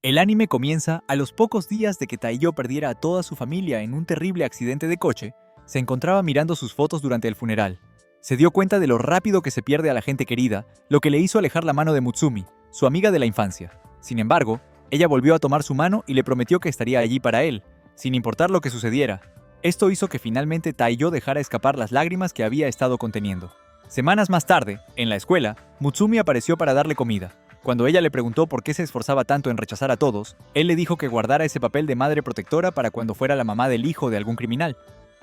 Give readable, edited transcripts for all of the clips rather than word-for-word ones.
El anime comienza a los pocos días de que Taiyo perdiera a toda su familia en un terrible accidente de coche. Se encontraba mirando sus fotos durante el funeral. Se dio cuenta de lo rápido que se pierde a la gente querida, lo que le hizo alejar la mano de Mutsumi, su amiga de la infancia. Sin embargo, ella volvió a tomar su mano y le prometió que estaría allí para él, sin importar lo que sucediera. Esto hizo que finalmente Taiyo dejara escapar las lágrimas que había estado conteniendo. Semanas más tarde, en la escuela, Mutsumi apareció para darle comida. Cuando ella le preguntó por qué se esforzaba tanto en rechazar a todos, él le dijo que guardara ese papel de madre protectora para cuando fuera la mamá del hijo de algún criminal.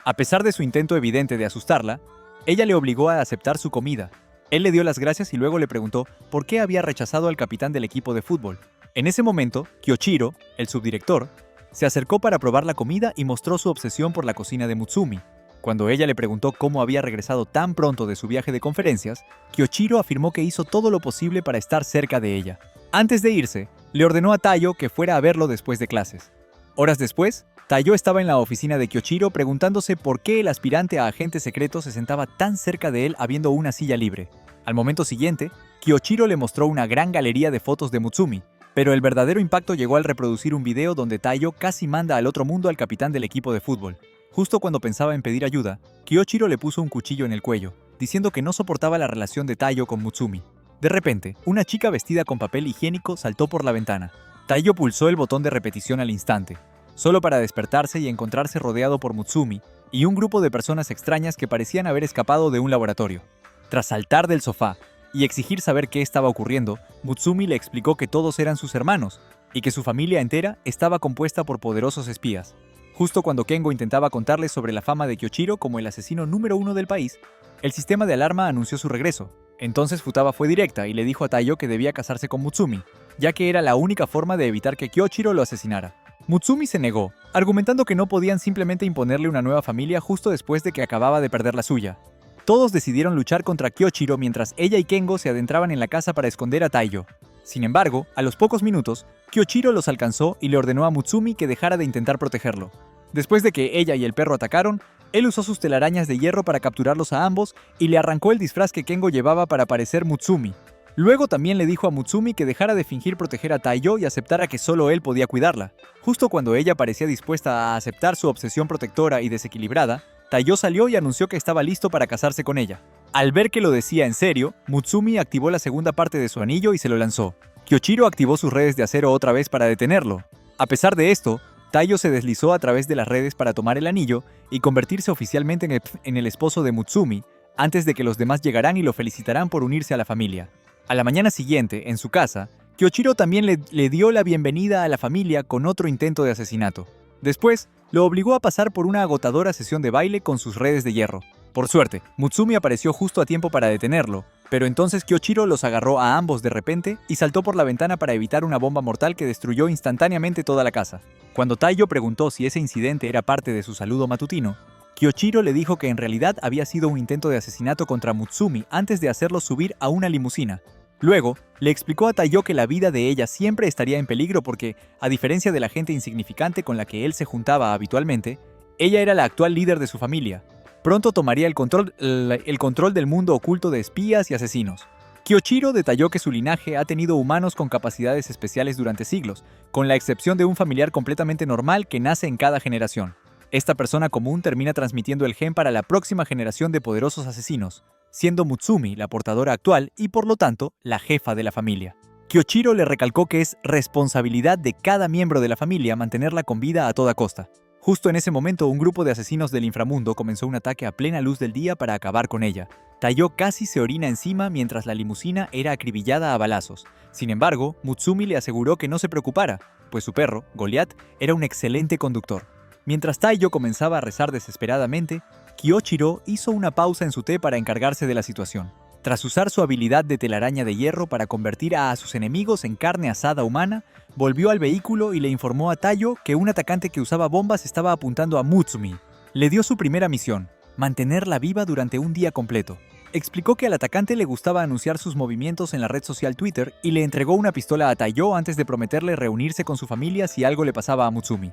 A pesar de su intento evidente de asustarla, ella le obligó a aceptar su comida. Él le dio las gracias y luego le preguntó por qué había rechazado al capitán del equipo de fútbol. En ese momento, Kyoichiro, el subdirector, se acercó para probar la comida y mostró su obsesión por la cocina de Mutsumi. Cuando ella le preguntó cómo había regresado tan pronto de su viaje de conferencias, Kyoichiro afirmó que hizo todo lo posible para estar cerca de ella. Antes de irse, le ordenó a Taiyo que fuera a verlo después de clases. Horas después, Taiyo estaba en la oficina de Kyoichiro preguntándose por qué el aspirante a agente secreto se sentaba tan cerca de él habiendo una silla libre. Al momento siguiente, Kyoichiro le mostró una gran galería de fotos de Mutsumi, pero el verdadero impacto llegó al reproducir un video donde Taiyo casi manda al otro mundo al capitán del equipo de fútbol. Justo cuando pensaba en pedir ayuda, Kyoichiro le puso un cuchillo en el cuello, diciendo que no soportaba la relación de Taiyo con Mutsumi. De repente, una chica vestida con papel higiénico saltó por la ventana. Taiyo pulsó el botón de repetición al instante, solo para despertarse y encontrarse rodeado por Mutsumi y un grupo de personas extrañas que parecían haber escapado de un laboratorio. Tras saltar del sofá y exigir saber qué estaba ocurriendo, Mutsumi le explicó que todos eran sus hermanos y que su familia entera estaba compuesta por poderosos espías. Justo cuando Kengo intentaba contarles sobre la fama de Kyoichiro como el asesino número 1 del país, el sistema de alarma anunció su regreso. Entonces Futaba fue directa y le dijo a Taiyo que debía casarse con Mutsumi, ya que era la única forma de evitar que Kyoichiro lo asesinara. Mutsumi se negó, argumentando que no podían simplemente imponerle una nueva familia justo después de que acababa de perder la suya. Todos decidieron luchar contra Kyoichiro mientras ella y Kengo se adentraban en la casa para esconder a Taiyo. Sin embargo, a los pocos minutos, Kyoichiro los alcanzó y le ordenó a Mutsumi que dejara de intentar protegerlo. Después de que ella y el perro atacaron, él usó sus telarañas de hierro para capturarlos a ambos y le arrancó el disfraz que Kengo llevaba para parecer Mutsumi. Luego también le dijo a Mutsumi que dejara de fingir proteger a Taiyo y aceptara que solo él podía cuidarla. Justo cuando ella parecía dispuesta a aceptar su obsesión protectora y desequilibrada, Taiyo salió y anunció que estaba listo para casarse con ella. Al ver que lo decía en serio, Mutsumi activó la segunda parte de su anillo y se lo lanzó. Kyoichiro activó sus redes de acero otra vez para detenerlo. A pesar de esto, Taiyo se deslizó a través de las redes para tomar el anillo y convertirse oficialmente en el esposo de Mutsumi, antes de que los demás llegarán y lo felicitarán por unirse a la familia. A la mañana siguiente, en su casa, Kyoichiro también le dio la bienvenida a la familia con otro intento de asesinato. Después, lo obligó a pasar por una agotadora sesión de baile con sus redes de hierro. Por suerte, Mutsumi apareció justo a tiempo para detenerlo, pero entonces Kyoichiro los agarró a ambos de repente y saltó por la ventana para evitar una bomba mortal que destruyó instantáneamente toda la casa. Cuando Taiyo preguntó si ese incidente era parte de su saludo matutino, Kyoichiro le dijo que en realidad había sido un intento de asesinato contra Mutsumi antes de hacerlo subir a una limusina. Luego, le explicó a Taiyo que la vida de ella siempre estaría en peligro porque, a diferencia de la gente insignificante con la que él se juntaba habitualmente, ella era la actual líder de su familia. Pronto tomaría el control del mundo oculto de espías y asesinos. Kyoichiro detalló que su linaje ha tenido humanos con capacidades especiales durante siglos, con la excepción de un familiar completamente normal que nace en cada generación. Esta persona común termina transmitiendo el gen para la próxima generación de poderosos asesinos, siendo Mutsumi la portadora actual y por lo tanto la jefa de la familia. Kyoichiro le recalcó que es responsabilidad de cada miembro de la familia mantenerla con vida a toda costa. Justo en ese momento, un grupo de asesinos del inframundo comenzó un ataque a plena luz del día para acabar con ella. Taiyo casi se orina encima mientras la limusina era acribillada a balazos. Sin embargo, Mutsumi le aseguró que no se preocupara, pues su perro, Goliath, era un excelente conductor. Mientras Taiyo comenzaba a rezar desesperadamente, Kyoichiro hizo una pausa en su té para encargarse de la situación. Tras usar su habilidad de telaraña de hierro para convertir a sus enemigos en carne asada humana, volvió al vehículo y le informó a Taiyo que un atacante que usaba bombas estaba apuntando a Mutsumi. Le dio su primera misión, mantenerla viva durante un día completo. Explicó que al atacante le gustaba anunciar sus movimientos en la red social Twitter y le entregó una pistola a Taiyo antes de prometerle reunirse con su familia si algo le pasaba a Mutsumi.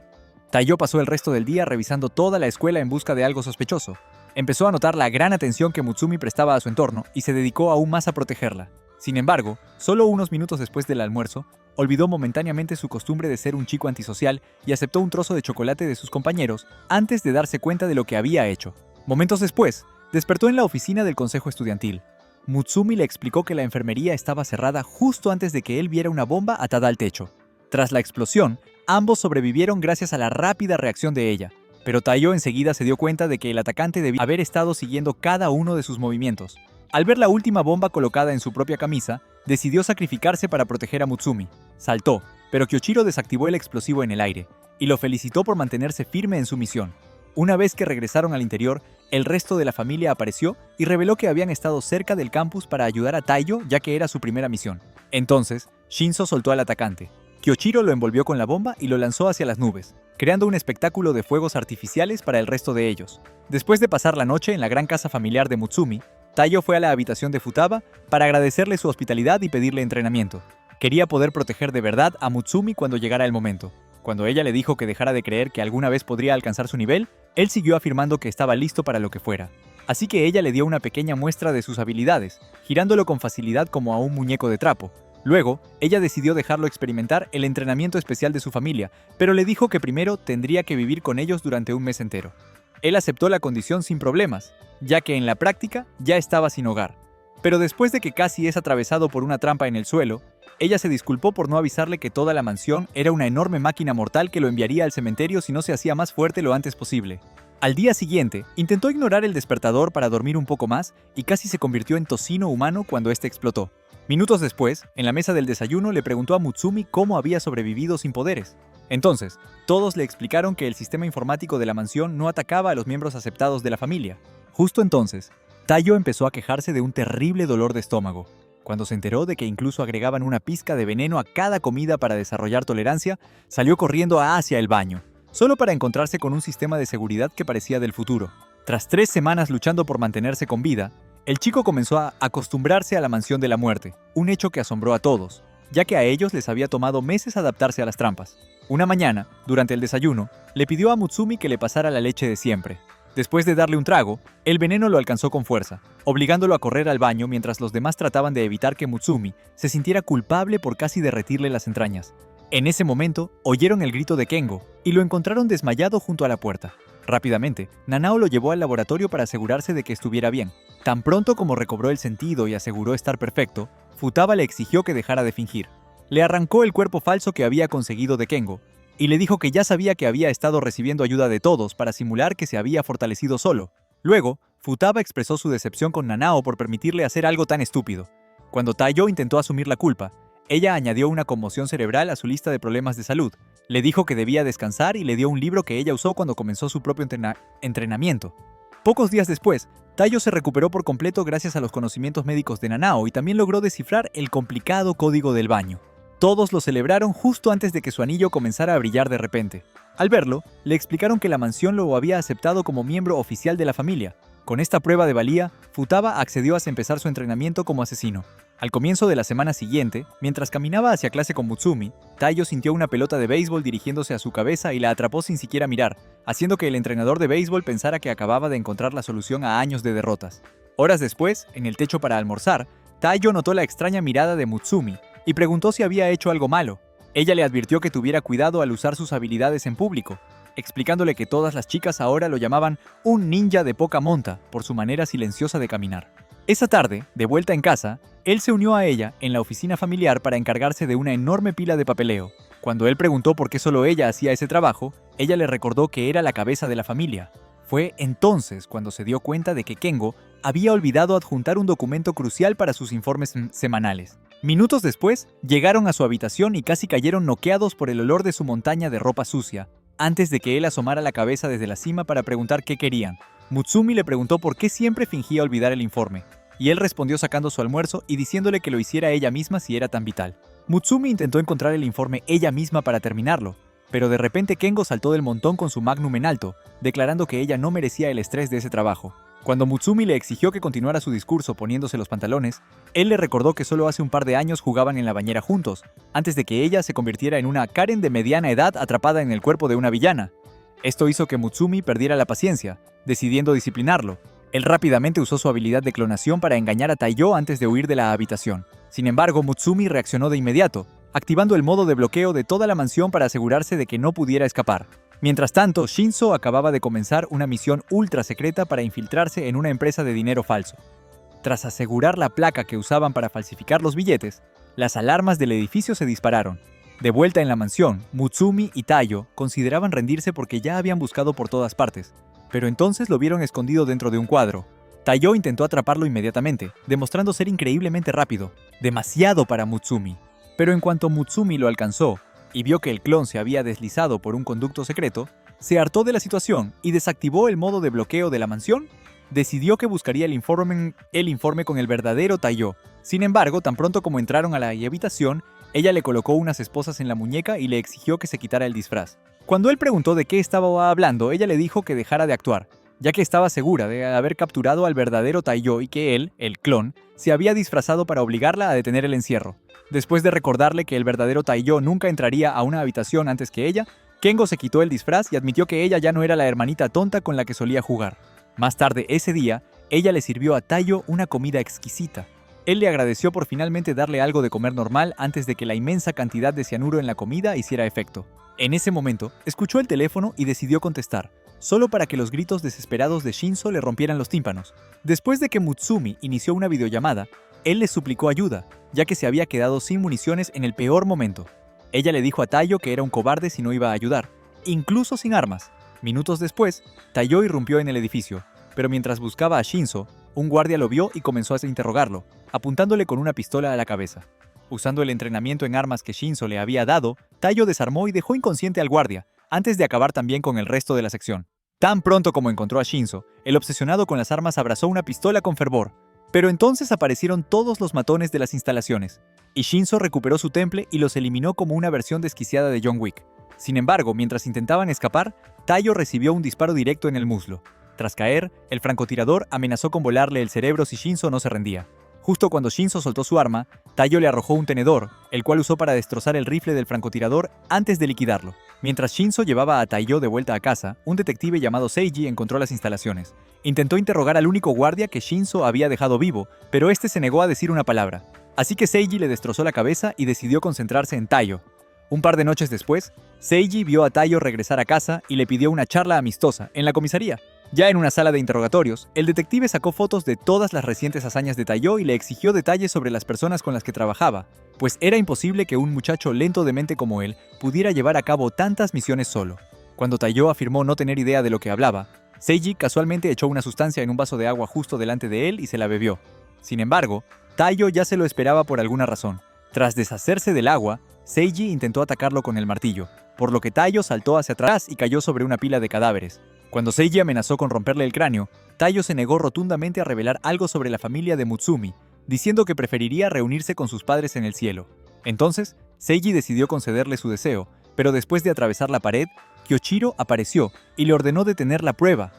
Taiyo pasó el resto del día revisando toda la escuela en busca de algo sospechoso. Empezó a notar la gran atención que Mutsumi prestaba a su entorno y se dedicó aún más a protegerla. Sin embargo, solo unos minutos después del almuerzo, olvidó momentáneamente su costumbre de ser un chico antisocial y aceptó un trozo de chocolate de sus compañeros antes de darse cuenta de lo que había hecho. Momentos después, despertó en la oficina del consejo estudiantil. Mutsumi le explicó que la enfermería estaba cerrada justo antes de que él viera una bomba atada al techo. Tras la explosión, ambos sobrevivieron gracias a la rápida reacción de ella, pero Taiyo enseguida se dio cuenta de que el atacante debía haber estado siguiendo cada uno de sus movimientos. Al ver la última bomba colocada en su propia camisa, decidió sacrificarse para proteger a Mutsumi. Saltó, pero Kyoshiro desactivó el explosivo en el aire y lo felicitó por mantenerse firme en su misión. Una vez que regresaron al interior, el resto de la familia apareció y reveló que habían estado cerca del campus para ayudar a Taiyo, ya que era su primera misión. Entonces, Shinzo soltó al atacante. Kyoshiro lo envolvió con la bomba y lo lanzó hacia las nubes, creando un espectáculo de fuegos artificiales para el resto de ellos. Después de pasar la noche en la gran casa familiar de Mutsumi, Taiyo fue a la habitación de Futaba para agradecerle su hospitalidad y pedirle entrenamiento. Quería poder proteger de verdad a Mutsumi cuando llegara el momento. Cuando ella le dijo que dejara de creer que alguna vez podría alcanzar su nivel, él siguió afirmando que estaba listo para lo que fuera. Así que ella le dio una pequeña muestra de sus habilidades, girándolo con facilidad como a un muñeco de trapo. Luego, ella decidió dejarlo experimentar el entrenamiento especial de su familia, pero le dijo que primero tendría que vivir con ellos durante un mes entero. Él aceptó la condición sin problemas, ya que en la práctica ya estaba sin hogar. Pero después de que casi es atravesado por una trampa en el suelo, ella se disculpó por no avisarle que toda la mansión era una enorme máquina mortal que lo enviaría al cementerio si no se hacía más fuerte lo antes posible. Al día siguiente, intentó ignorar el despertador para dormir un poco más y casi se convirtió en tocino humano cuando este explotó. Minutos después, en la mesa del desayuno le preguntó a Mutsumi cómo había sobrevivido sin poderes. Entonces, todos le explicaron que el sistema informático de la mansión no atacaba a los miembros aceptados de la familia. Justo entonces, Taiyo empezó a quejarse de un terrible dolor de estómago. Cuando se enteró de que incluso agregaban una pizca de veneno a cada comida para desarrollar tolerancia, salió corriendo hacia el baño, solo para encontrarse con un sistema de seguridad que parecía del futuro. Tras 3 semanas luchando por mantenerse con vida, el chico comenzó a acostumbrarse a la mansión de la muerte, un hecho que asombró a todos, ya que a ellos les había tomado meses adaptarse a las trampas. Una mañana, durante el desayuno, le pidió a Mutsumi que le pasara la leche de siempre. Después de darle un trago, el veneno lo alcanzó con fuerza, obligándolo a correr al baño mientras los demás trataban de evitar que Mutsumi se sintiera culpable por casi derretirle las entrañas. En ese momento, oyeron el grito de Kengo y lo encontraron desmayado junto a la puerta. Rápidamente, Nanao lo llevó al laboratorio para asegurarse de que estuviera bien. Tan pronto como recobró el sentido y aseguró estar perfecto, Futaba le exigió que dejara de fingir. Le arrancó el cuerpo falso que había conseguido de Kengo y le dijo que ya sabía que había estado recibiendo ayuda de todos para simular que se había fortalecido solo. Luego, Futaba expresó su decepción con Nanao por permitirle hacer algo tan estúpido. Cuando Taiyo intentó asumir la culpa, ella añadió una conmoción cerebral a su lista de problemas de salud. Le dijo que debía descansar y le dio un libro que ella usó cuando comenzó su propio entrenamiento. Pocos días después, Taiyo se recuperó por completo gracias a los conocimientos médicos de Nanao y también logró descifrar el complicado código del baño. Todos lo celebraron justo antes de que su anillo comenzara a brillar de repente. Al verlo, le explicaron que la mansión lo había aceptado como miembro oficial de la familia. Con esta prueba de valía, Futaba accedió a empezar su entrenamiento como asesino. Al comienzo de la semana siguiente, mientras caminaba hacia clase con Mutsumi, Taiyo sintió una pelota de béisbol dirigiéndose a su cabeza y la atrapó sin siquiera mirar, haciendo que el entrenador de béisbol pensara que acababa de encontrar la solución a años de derrotas. Horas después, en el techo para almorzar, Taiyo notó la extraña mirada de Mutsumi y preguntó si había hecho algo malo. Ella le advirtió que tuviera cuidado al usar sus habilidades en público, explicándole que todas las chicas ahora lo llamaban un ninja de poca monta por su manera silenciosa de caminar. Esa tarde, de vuelta en casa, él se unió a ella en la oficina familiar para encargarse de una enorme pila de papeleo. Cuando él preguntó por qué solo ella hacía ese trabajo, ella le recordó que era la cabeza de la familia. Fue entonces cuando se dio cuenta de que Kengo había olvidado adjuntar un documento crucial para sus informes semanales. Minutos después, llegaron a su habitación y casi cayeron noqueados por el olor de su montaña de ropa sucia, antes de que él asomara la cabeza desde la cima para preguntar qué querían. Mutsumi le preguntó por qué siempre fingía olvidar el informe, y él respondió sacando su almuerzo y diciéndole que lo hiciera ella misma si era tan vital. Mutsumi intentó encontrar el informe ella misma para terminarlo, pero de repente Kengo saltó del montón con su magnum en alto, declarando que ella no merecía el estrés de ese trabajo. Cuando Mutsumi le exigió que continuara su discurso poniéndose los pantalones, él le recordó que solo hace un par de años jugaban en la bañera juntos, antes de que ella se convirtiera en una Karen de mediana edad atrapada en el cuerpo de una villana. Esto hizo que Mutsumi perdiera la paciencia, decidiendo disciplinarlo. Él rápidamente usó su habilidad de clonación para engañar a Taiyo antes de huir de la habitación. Sin embargo, Mutsumi reaccionó de inmediato, activando el modo de bloqueo de toda la mansión para asegurarse de que no pudiera escapar. Mientras tanto, Shinzo acababa de comenzar una misión ultra secreta para infiltrarse en una empresa de dinero falso. Tras asegurar la placa que usaban para falsificar los billetes, las alarmas del edificio se dispararon. De vuelta en la mansión, Mutsumi y Taiyo consideraban rendirse porque ya habían buscado por todas partes, pero entonces lo vieron escondido dentro de un cuadro. Taiyo intentó atraparlo inmediatamente, demostrando ser increíblemente rápido, demasiado para Mutsumi. Pero en cuanto Mutsumi lo alcanzó y vio que el clon se había deslizado por un conducto secreto, se hartó de la situación y desactivó el modo de bloqueo de la mansión. Decidió que buscaría el informe con el verdadero Taiyo. Sin embargo, tan pronto como entraron a la habitación, ella le colocó unas esposas en la muñeca y le exigió que se quitara el disfraz. Cuando él preguntó de qué estaba hablando, ella le dijo que dejara de actuar, ya que estaba segura de haber capturado al verdadero Taiyo y que él, el clon, se había disfrazado para obligarla a detener el encierro. Después de recordarle que el verdadero Taiyo nunca entraría a una habitación antes que ella, Kengo se quitó el disfraz y admitió que ella ya no era la hermanita tonta con la que solía jugar. Más tarde ese día, ella le sirvió a Taiyo una comida exquisita. Él le agradeció por finalmente darle algo de comer normal antes de que la inmensa cantidad de cianuro en la comida hiciera efecto. En ese momento, escuchó el teléfono y decidió contestar, solo para que los gritos desesperados de Shinzo le rompieran los tímpanos. Después de que Mutsumi inició una videollamada, él le suplicó ayuda, ya que se había quedado sin municiones en el peor momento. Ella le dijo a Taiyo que era un cobarde si no iba a ayudar, incluso sin armas. Minutos después, Taiyo irrumpió en el edificio, pero mientras buscaba a Shinzo, un guardia lo vio y comenzó a interrogarlo, apuntándole con una pistola a la cabeza. Usando el entrenamiento en armas que Shinzo le había dado, Taiyo desarmó y dejó inconsciente al guardia, antes de acabar también con el resto de la sección. Tan pronto como encontró a Shinzo, el obsesionado con las armas abrazó una pistola con fervor. Pero entonces aparecieron todos los matones de las instalaciones, y Shinzo recuperó su temple y los eliminó como una versión desquiciada de John Wick. Sin embargo, mientras intentaban escapar, Taiyo recibió un disparo directo en el muslo. Tras caer, el francotirador amenazó con volarle el cerebro si Shinzo no se rendía. Justo cuando Shinzo soltó su arma, Taiyo le arrojó un tenedor, el cual usó para destrozar el rifle del francotirador antes de liquidarlo. Mientras Shinzo llevaba a Taiyo de vuelta a casa, un detective llamado Seiji encontró las instalaciones. Intentó interrogar al único guardia que Shinzo había dejado vivo, pero este se negó a decir una palabra. Así que Seiji le destrozó la cabeza y decidió concentrarse en Taiyo. Un par de noches después, Seiji vio a Taiyo regresar a casa y le pidió una charla amistosa en la comisaría. Ya en una sala de interrogatorios, el detective sacó fotos de todas las recientes hazañas de Taiyo y le exigió detalles sobre las personas con las que trabajaba, pues era imposible que un muchacho lento de mente como él pudiera llevar a cabo tantas misiones solo. Cuando Taiyo afirmó no tener idea de lo que hablaba, Seiji casualmente echó una sustancia en un vaso de agua justo delante de él y se la bebió. Sin embargo, Taiyo ya se lo esperaba por alguna razón. Tras deshacerse del agua, Seiji intentó atacarlo con el martillo, por lo que Taiyo saltó hacia atrás y cayó sobre una pila de cadáveres. Cuando Seiji amenazó con romperle el cráneo, Taiyo se negó rotundamente a revelar algo sobre la familia de Mutsumi, diciendo que preferiría reunirse con sus padres en el cielo. Entonces, Seiji decidió concederle su deseo, pero después de atravesar la pared, Kyoichiro apareció y le ordenó detener la prueba.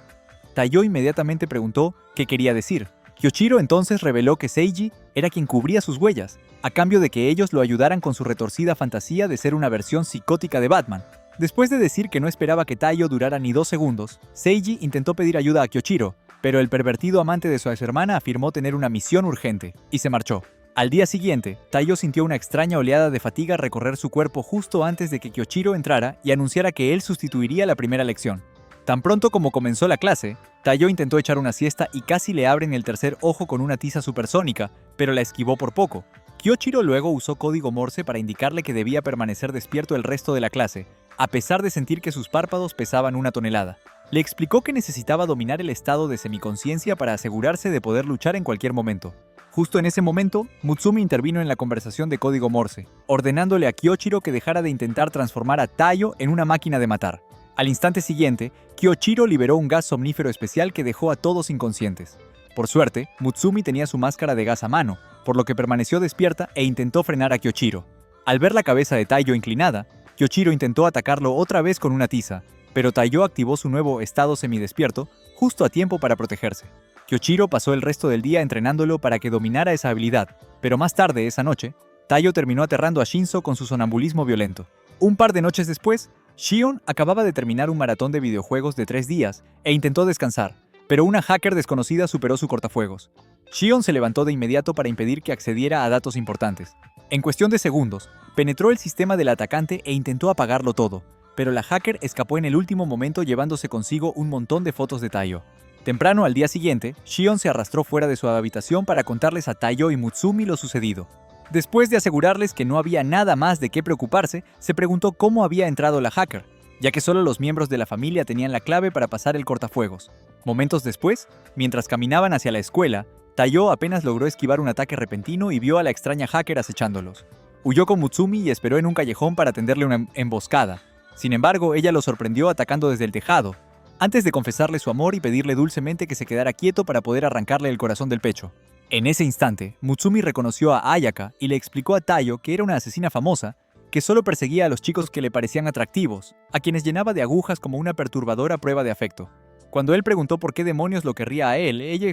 Taiyo inmediatamente preguntó qué quería decir. Kyoichiro entonces reveló que Seiji era quien cubría sus huellas, a cambio de que ellos lo ayudaran con su retorcida fantasía de ser una versión psicótica de Batman. Después de decir que no esperaba que Taiyo durara ni 2 segundos, Seiji intentó pedir ayuda a Kyoichiro, pero el pervertido amante de su exhermana afirmó tener una misión urgente, y se marchó. Al día siguiente, Taiyo sintió una extraña oleada de fatiga recorrer su cuerpo justo antes de que Kyoichiro entrara y anunciara que él sustituiría la primera lección. Tan pronto como comenzó la clase, Taiyo intentó echar una siesta y casi le abren el tercer ojo con una tiza supersónica, pero la esquivó por poco. Kyoichiro luego usó código Morse para indicarle que debía permanecer despierto el resto de la clase, a pesar de sentir que sus párpados pesaban 1 tonelada. Le explicó que necesitaba dominar el estado de semiconciencia para asegurarse de poder luchar en cualquier momento. Justo en ese momento, Mutsumi intervino en la conversación de código Morse, ordenándole a Kyoichiro que dejara de intentar transformar a Taiyo en una máquina de matar. Al instante siguiente, Kyoichiro liberó un gas somnífero especial que dejó a todos inconscientes. Por suerte, Mutsumi tenía su máscara de gas a mano, por lo que permaneció despierta e intentó frenar a Kyoichiro. Al ver la cabeza de Taiyo inclinada, Kyoichiro intentó atacarlo otra vez con una tiza, pero Taiyo activó su nuevo estado semidespierto justo a tiempo para protegerse. Kyoichiro pasó el resto del día entrenándolo para que dominara esa habilidad, pero más tarde esa noche, Taiyo terminó aterrando a Shinzo con su sonambulismo violento. Un par de noches después, Shion acababa de terminar un maratón de videojuegos de 3 días e intentó descansar, pero una hacker desconocida superó su cortafuegos. Shion se levantó de inmediato para impedir que accediera a datos importantes. En cuestión de segundos, penetró el sistema del atacante e intentó apagarlo todo, pero la hacker escapó en el último momento llevándose consigo un montón de fotos de Taiyo. Temprano al día siguiente, Shion se arrastró fuera de su habitación para contarles a Taiyo y Mutsumi lo sucedido. Después de asegurarles que no había nada más de qué preocuparse, se preguntó cómo había entrado la hacker, ya que solo los miembros de la familia tenían la clave para pasar el cortafuegos. Momentos después, mientras caminaban hacia la escuela, Taiyo apenas logró esquivar un ataque repentino y vio a la extraña hacker acechándolos. Huyó con Mutsumi y esperó en un callejón para tenderle una emboscada. Sin embargo, ella lo sorprendió atacando desde el tejado, antes de confesarle su amor y pedirle dulcemente que se quedara quieto para poder arrancarle el corazón del pecho. En ese instante, Mutsumi reconoció a Ayaka y le explicó a Taiyo que era una asesina famosa que solo perseguía a los chicos que le parecían atractivos, a quienes llenaba de agujas como una perturbadora prueba de afecto. Cuando él preguntó por qué demonios lo querría a él, ella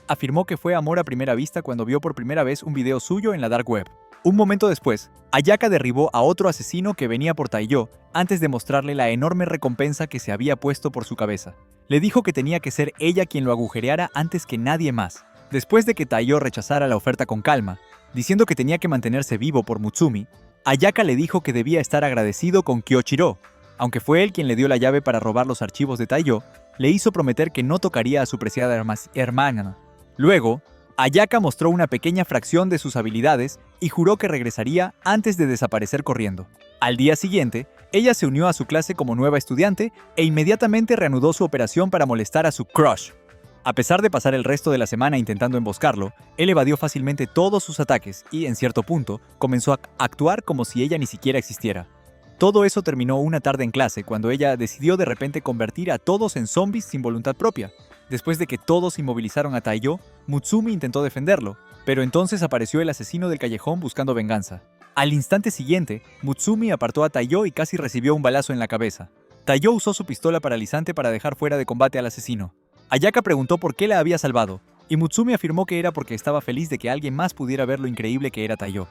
afirmó que fue amor a primera vista cuando vio por primera vez un video suyo en la dark web. Un momento después, Ayaka derribó a otro asesino que venía por Taiyo antes de mostrarle la enorme recompensa que se había puesto por su cabeza. Le dijo que tenía que ser ella quien lo agujereara antes que nadie más. Después de que Taiyo rechazara la oferta con calma, diciendo que tenía que mantenerse vivo por Mutsumi, Ayaka le dijo que debía estar agradecido con Kyochiro. Aunque fue él quien le dio la llave para robar los archivos de Taiyo, le hizo prometer que no tocaría a su preciada hermana. Luego, Ayaka mostró una pequeña fracción de sus habilidades y juró que regresaría antes de desaparecer corriendo. Al día siguiente, ella se unió a su clase como nueva estudiante e inmediatamente reanudó su operación para molestar a su crush. A pesar de pasar el resto de la semana intentando emboscarlo, él evadió fácilmente todos sus ataques y, en cierto punto, comenzó a actuar como si ella ni siquiera existiera. Todo eso terminó una tarde en clase cuando ella decidió de repente convertir a todos en zombies sin voluntad propia. Después de que todos inmovilizaron a Taiyo, Mutsumi intentó defenderlo, pero entonces apareció el asesino del callejón buscando venganza. Al instante siguiente, Mutsumi apartó a Taiyo y casi recibió un balazo en la cabeza. Taiyo usó su pistola paralizante para dejar fuera de combate al asesino. Ayaka preguntó por qué la había salvado, y Mutsumi afirmó que era porque estaba feliz de que alguien más pudiera ver lo increíble que era Taiyo.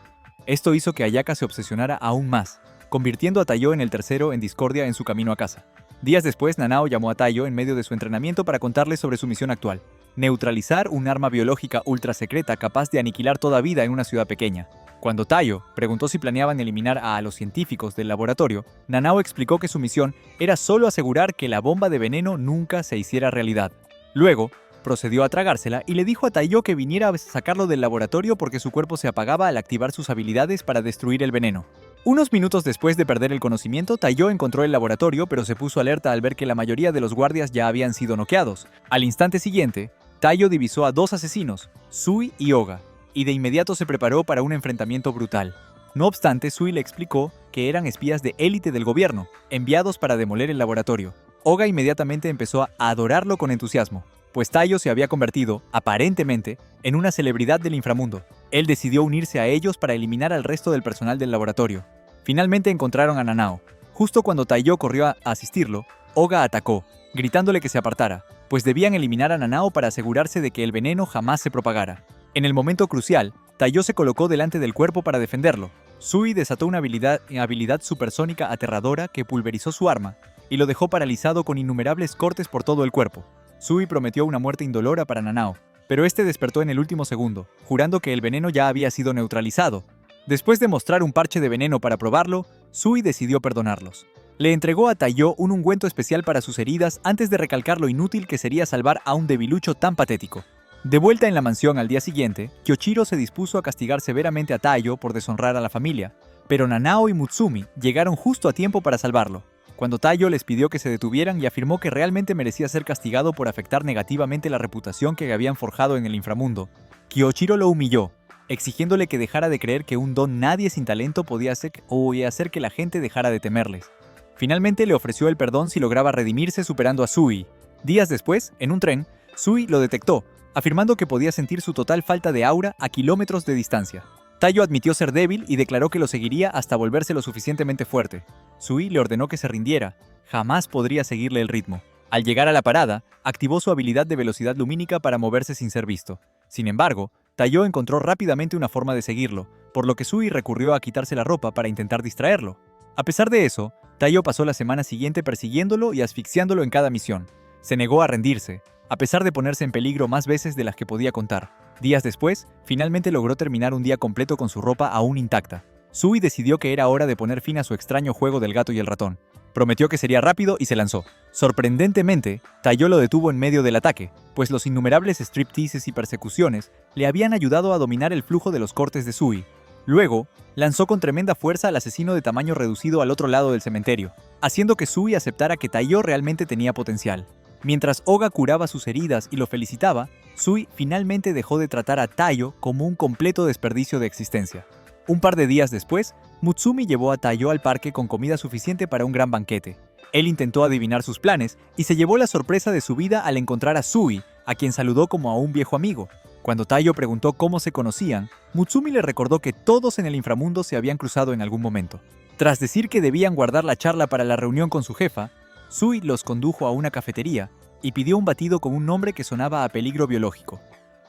Esto hizo que Ayaka se obsesionara aún más, convirtiendo a Taiyo en el tercero en discordia en su camino a casa. Días después, Nanao llamó a Taiyo en medio de su entrenamiento para contarle sobre su misión actual: neutralizar un arma biológica ultra secreta capaz de aniquilar toda vida en una ciudad pequeña. Cuando Taiyo preguntó si planeaban eliminar a los científicos del laboratorio, Nanao explicó que su misión era solo asegurar que la bomba de veneno nunca se hiciera realidad. Luego, procedió a tragársela y le dijo a Taiyo que viniera a sacarlo del laboratorio porque su cuerpo se apagaba al activar sus habilidades para destruir el veneno. Unos minutos después de perder el conocimiento, Taiyo encontró el laboratorio, pero se puso alerta al ver que la mayoría de los guardias ya habían sido noqueados. Al instante siguiente, Taiyo divisó a dos asesinos, Sui y Oga, y de inmediato se preparó para un enfrentamiento brutal. No obstante, Sui le explicó que eran espías de élite del gobierno, enviados para demoler el laboratorio. Oga inmediatamente empezó a adorarlo con entusiasmo, pues Taiyo se había convertido, aparentemente, en una celebridad del inframundo. Él decidió unirse a ellos para eliminar al resto del personal del laboratorio. Finalmente encontraron a Nanao. Justo cuando Taiyo corrió a asistirlo, Oga atacó, gritándole que se apartara, pues debían eliminar a Nanao para asegurarse de que el veneno jamás se propagara. En el momento crucial, Taiyo se colocó delante del cuerpo para defenderlo. Sui desató una habilidad supersónica aterradora que pulverizó su arma y lo dejó paralizado con innumerables cortes por todo el cuerpo. Sui prometió una muerte indolora para Nanao, pero este despertó en el último segundo, jurando que el veneno ya había sido neutralizado. Después de mostrar un parche de veneno para probarlo, Sui decidió perdonarlos. Le entregó a Taiyo un ungüento especial para sus heridas antes de recalcar lo inútil que sería salvar a un debilucho tan patético. De vuelta en la mansión al día siguiente, Kyochiro se dispuso a castigar severamente a Taiyo por deshonrar a la familia, pero Nanao y Mutsumi llegaron justo a tiempo para salvarlo. Cuando Taiyo les pidió que se detuvieran y afirmó que realmente merecía ser castigado por afectar negativamente la reputación que habían forjado en el inframundo, Kyochiro lo humilló, exigiéndole que dejara de creer que un don nadie sin talento podía hacer que la gente dejara de temerles. Finalmente le ofreció el perdón si lograba redimirse superando a Sui. Días después, en un tren, Sui lo detectó, afirmando que podía sentir su total falta de aura a kilómetros de distancia. Taiyo admitió ser débil y declaró que lo seguiría hasta volverse lo suficientemente fuerte. Sui le ordenó que se rindiera, jamás podría seguirle el ritmo. Al llegar a la parada, activó su habilidad de velocidad lumínica para moverse sin ser visto. Sin embargo, Taiyo encontró rápidamente una forma de seguirlo, por lo que Sui recurrió a quitarse la ropa para intentar distraerlo. A pesar de eso, Taiyo pasó la semana siguiente persiguiéndolo y asfixiándolo en cada misión. Se negó a rendirse, a pesar de ponerse en peligro más veces de las que podía contar. Días después, finalmente logró terminar un día completo con su ropa aún intacta. Sui decidió que era hora de poner fin a su extraño juego del gato y el ratón. Prometió que sería rápido y se lanzó. Sorprendentemente, Tayo lo detuvo en medio del ataque, pues los innumerables stripteases y persecuciones le habían ayudado a dominar el flujo de los cortes de Sui. Luego, lanzó con tremenda fuerza al asesino de tamaño reducido al otro lado del cementerio, haciendo que Sui aceptara que Tayo realmente tenía potencial. Mientras Oga curaba sus heridas y lo felicitaba, Sui finalmente dejó de tratar a Tayo como un completo desperdicio de existencia. Un par de días después, Mutsumi llevó a Tayo al parque con comida suficiente para un gran banquete. Él intentó adivinar sus planes y se llevó la sorpresa de su vida al encontrar a Sui, a quien saludó como a un viejo amigo. Cuando Tayo preguntó cómo se conocían, Mutsumi le recordó que todos en el inframundo se habían cruzado en algún momento. Tras decir que debían guardar la charla para la reunión con su jefa, Sui los condujo a una cafetería y pidió un batido con un nombre que sonaba a peligro biológico.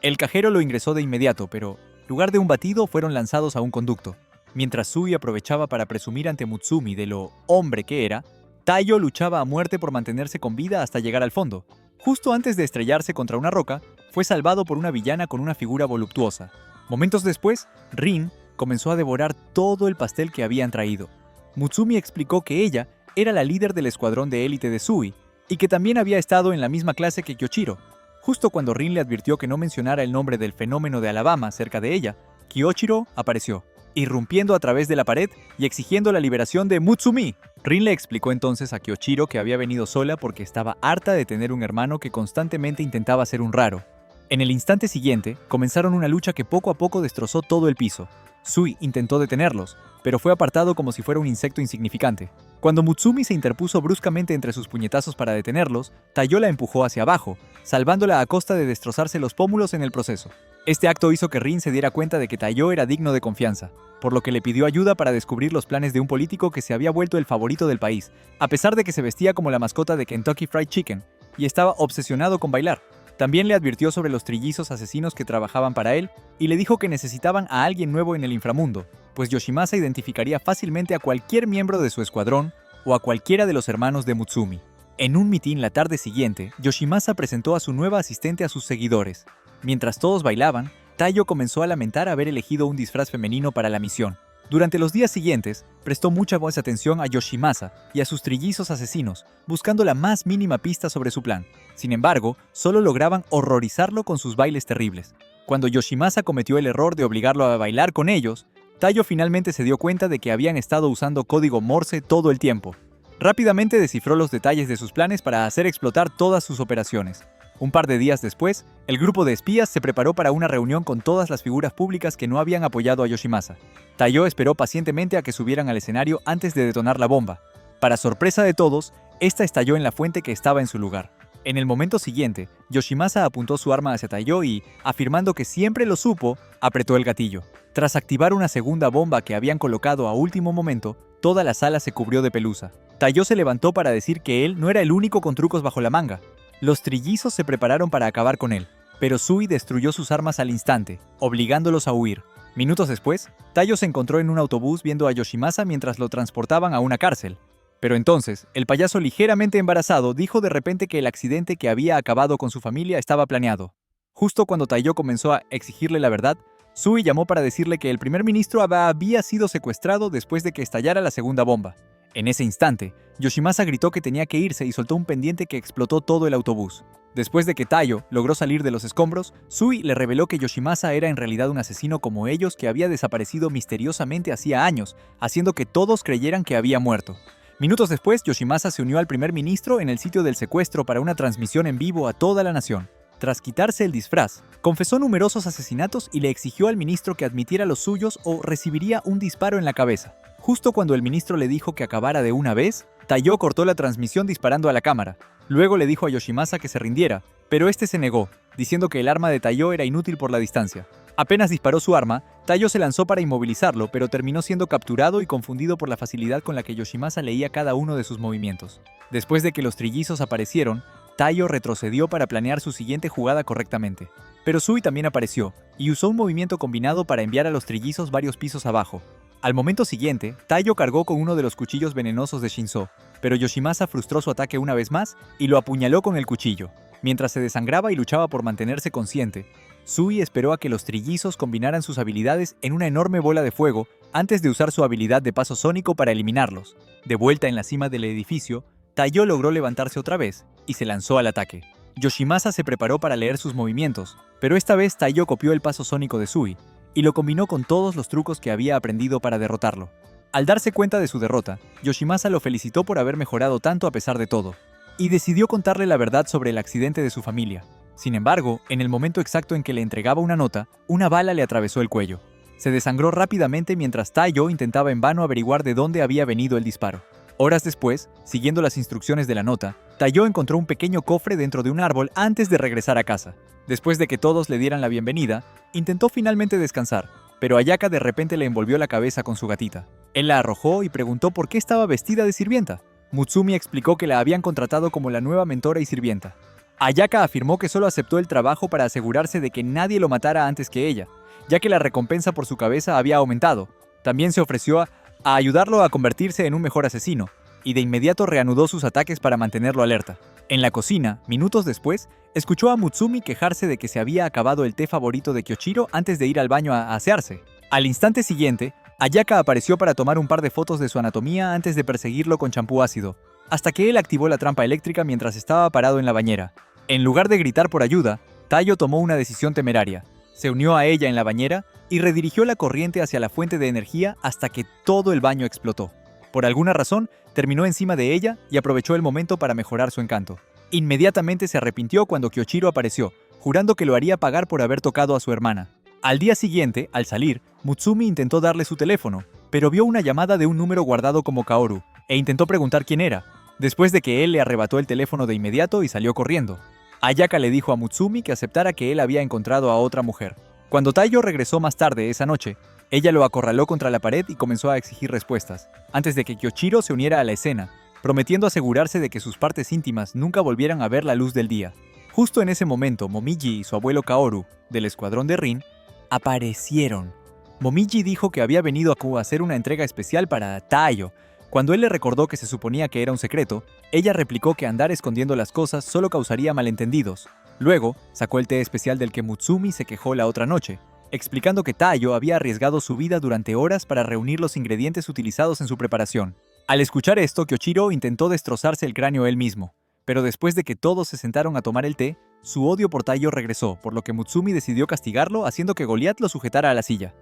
El cajero lo ingresó de inmediato, pero en lugar de un batido fueron lanzados a un conducto. Mientras Sui aprovechaba para presumir ante Mutsumi de lo hombre que era, Tayo luchaba a muerte por mantenerse con vida hasta llegar al fondo. Justo antes de estrellarse contra una roca, fue salvado por una villana con una figura voluptuosa. Momentos después, Rin comenzó a devorar todo el pastel que habían traído. Mutsumi explicó que ella era la líder del escuadrón de élite de Sui y que también había estado en la misma clase que Kyoshiro. Justo cuando Rin le advirtió que no mencionara el nombre del fenómeno de Alabama cerca de ella, Kyoshiro apareció, irrumpiendo a través de la pared y exigiendo la liberación de Mutsumi. Rin le explicó entonces a Kyoshiro que había venido sola porque estaba harta de tener un hermano que constantemente intentaba ser un raro. En el instante siguiente, comenzaron una lucha que poco a poco destrozó todo el piso. Sui intentó detenerlos, pero fue apartado como si fuera un insecto insignificante. Cuando Mutsumi se interpuso bruscamente entre sus puñetazos para detenerlos, Tayo la empujó hacia abajo, salvándola a costa de destrozarse los pómulos en el proceso. Este acto hizo que Rin se diera cuenta de que Tayo era digno de confianza, por lo que le pidió ayuda para descubrir los planes de un político que se había vuelto el favorito del país, a pesar de que se vestía como la mascota de Kentucky Fried Chicken y estaba obsesionado con bailar. También le advirtió sobre los trillizos asesinos que trabajaban para él y le dijo que necesitaban a alguien nuevo en el inframundo, pues Yoshimasa identificaría fácilmente a cualquier miembro de su escuadrón o a cualquiera de los hermanos de Mutsumi. En un mitin la tarde siguiente, Yoshimasa presentó a su nueva asistente a sus seguidores. Mientras todos bailaban, Tayo comenzó a lamentar haber elegido un disfraz femenino para la misión. Durante los días siguientes, prestó mucha más atención a Yoshimasa y a sus trillizos asesinos, buscando la más mínima pista sobre su plan. Sin embargo, solo lograban horrorizarlo con sus bailes terribles. Cuando Yoshimasa cometió el error de obligarlo a bailar con ellos, Tayo finalmente se dio cuenta de que habían estado usando código Morse todo el tiempo. Rápidamente descifró los detalles de sus planes para hacer explotar todas sus operaciones. Un par de días después, el grupo de espías se preparó para una reunión con todas las figuras públicas que no habían apoyado a Yoshimasa. Tayo esperó pacientemente a que subieran al escenario antes de detonar la bomba. Para sorpresa de todos, esta estalló en la fuente que estaba en su lugar. En el momento siguiente, Yoshimasa apuntó su arma hacia Tayo y, afirmando que siempre lo supo, apretó el gatillo. Tras activar una segunda bomba que habían colocado a último momento, toda la sala se cubrió de pelusa. Tayo se levantó para decir que él no era el único con trucos bajo la manga. Los trillizos se prepararon para acabar con él, pero Sui destruyó sus armas al instante, obligándolos a huir. Minutos después, Tayo se encontró en un autobús viendo a Yoshimasa mientras lo transportaban a una cárcel. Pero entonces, el payaso ligeramente embarazado dijo de repente que el accidente que había acabado con su familia estaba planeado. Justo cuando Tayo comenzó a exigirle la verdad, Sui llamó para decirle que el primer ministro había sido secuestrado después de que estallara la segunda bomba. En ese instante, Yoshimasa gritó que tenía que irse y soltó un pendiente que explotó todo el autobús. Después de que Tayo logró salir de los escombros, Sui le reveló que Yoshimasa era en realidad un asesino como ellos que había desaparecido misteriosamente hacía años, haciendo que todos creyeran que había muerto. Minutos después, Yoshimasa se unió al primer ministro en el sitio del secuestro para una transmisión en vivo a toda la nación. Tras quitarse el disfraz, confesó numerosos asesinatos y le exigió al ministro que admitiera los suyos o recibiría un disparo en la cabeza. Justo cuando el ministro le dijo que acabara de una vez, Tayo cortó la transmisión disparando a la cámara. Luego le dijo a Yoshimasa que se rindiera, pero este se negó, diciendo que el arma de Tayo era inútil por la distancia. Apenas disparó su arma, Tayo se lanzó para inmovilizarlo, pero terminó siendo capturado y confundido por la facilidad con la que Yoshimasa leía cada uno de sus movimientos. Después de que los trillizos aparecieron, Tayo retrocedió para planear su siguiente jugada correctamente. Pero Sui también apareció, y usó un movimiento combinado para enviar a los trillizos varios pisos abajo. Al momento siguiente, Tayo cargó con uno de los cuchillos venenosos de Shinzo, pero Yoshimasa frustró su ataque una vez más y lo apuñaló con el cuchillo. Mientras se desangraba y luchaba por mantenerse consciente, Sui esperó a que los trillizos combinaran sus habilidades en una enorme bola de fuego antes de usar su habilidad de paso sónico para eliminarlos. De vuelta en la cima del edificio, Taiyo logró levantarse otra vez y se lanzó al ataque. Yoshimasa se preparó para leer sus movimientos, pero esta vez Taiyo copió el paso sónico de Sui y lo combinó con todos los trucos que había aprendido para derrotarlo. Al darse cuenta de su derrota, Yoshimasa lo felicitó por haber mejorado tanto a pesar de todo, y decidió contarle la verdad sobre el accidente de su familia. Sin embargo, en el momento exacto en que le entregaba una nota, una bala le atravesó el cuello. Se desangró rápidamente mientras Taiyo intentaba en vano averiguar de dónde había venido el disparo. Horas después, siguiendo las instrucciones de la nota, Taiyo encontró un pequeño cofre dentro de un árbol antes de regresar a casa. Después de que todos le dieran la bienvenida, intentó finalmente descansar, pero Ayaka de repente le envolvió la cabeza con su gatita. Él la arrojó y preguntó por qué estaba vestida de sirvienta. Mutsumi explicó que la habían contratado como la nueva mentora y sirvienta. Ayaka afirmó que solo aceptó el trabajo para asegurarse de que nadie lo matara antes que ella, ya que la recompensa por su cabeza había aumentado. También se ofreció a ayudarlo a convertirse en un mejor asesino, y de inmediato reanudó sus ataques para mantenerlo alerta. En la cocina, minutos después, escuchó a Mutsumi quejarse de que se había acabado el té favorito de Kyoshiro antes de ir al baño a asearse. Al instante siguiente, Ayaka apareció para tomar un par de fotos de su anatomía antes de perseguirlo con champú ácido, hasta que él activó la trampa eléctrica mientras estaba parado en la bañera. En lugar de gritar por ayuda, Taiyo tomó una decisión temeraria. Se unió a ella en la bañera y redirigió la corriente hacia la fuente de energía hasta que todo el baño explotó. Por alguna razón, terminó encima de ella y aprovechó el momento para mejorar su encanto. Inmediatamente se arrepintió cuando Kyoshiro apareció, jurando que lo haría pagar por haber tocado a su hermana. Al día siguiente, al salir, Mutsumi intentó darle su teléfono, pero vio una llamada de un número guardado como Kaoru, e intentó preguntar quién era, después de que él le arrebató el teléfono de inmediato y salió corriendo. Ayaka le dijo a Mutsumi que aceptara que él había encontrado a otra mujer. Cuando Taiyo regresó más tarde esa noche, ella lo acorraló contra la pared y comenzó a exigir respuestas, antes de que Kyoshiro se uniera a la escena, prometiendo asegurarse de que sus partes íntimas nunca volvieran a ver la luz del día. Justo en ese momento, Momiji y su abuelo Kaoru, del escuadrón de Rin, aparecieron. Momiji dijo que había venido a hacer una entrega especial para Taiyo. Cuando él le recordó que se suponía que era un secreto, ella replicó que andar escondiendo las cosas solo causaría malentendidos. Luego, sacó el té especial del que Mutsumi se quejó la otra noche, explicando que Taiyo había arriesgado su vida durante horas para reunir los ingredientes utilizados en su preparación. Al escuchar esto, Kyoshiro intentó destrozarse el cráneo él mismo, pero después de que todos se sentaron a tomar el té, su odio por Taiyo regresó, por lo que Mutsumi decidió castigarlo haciendo que Goliath lo sujetara a la silla.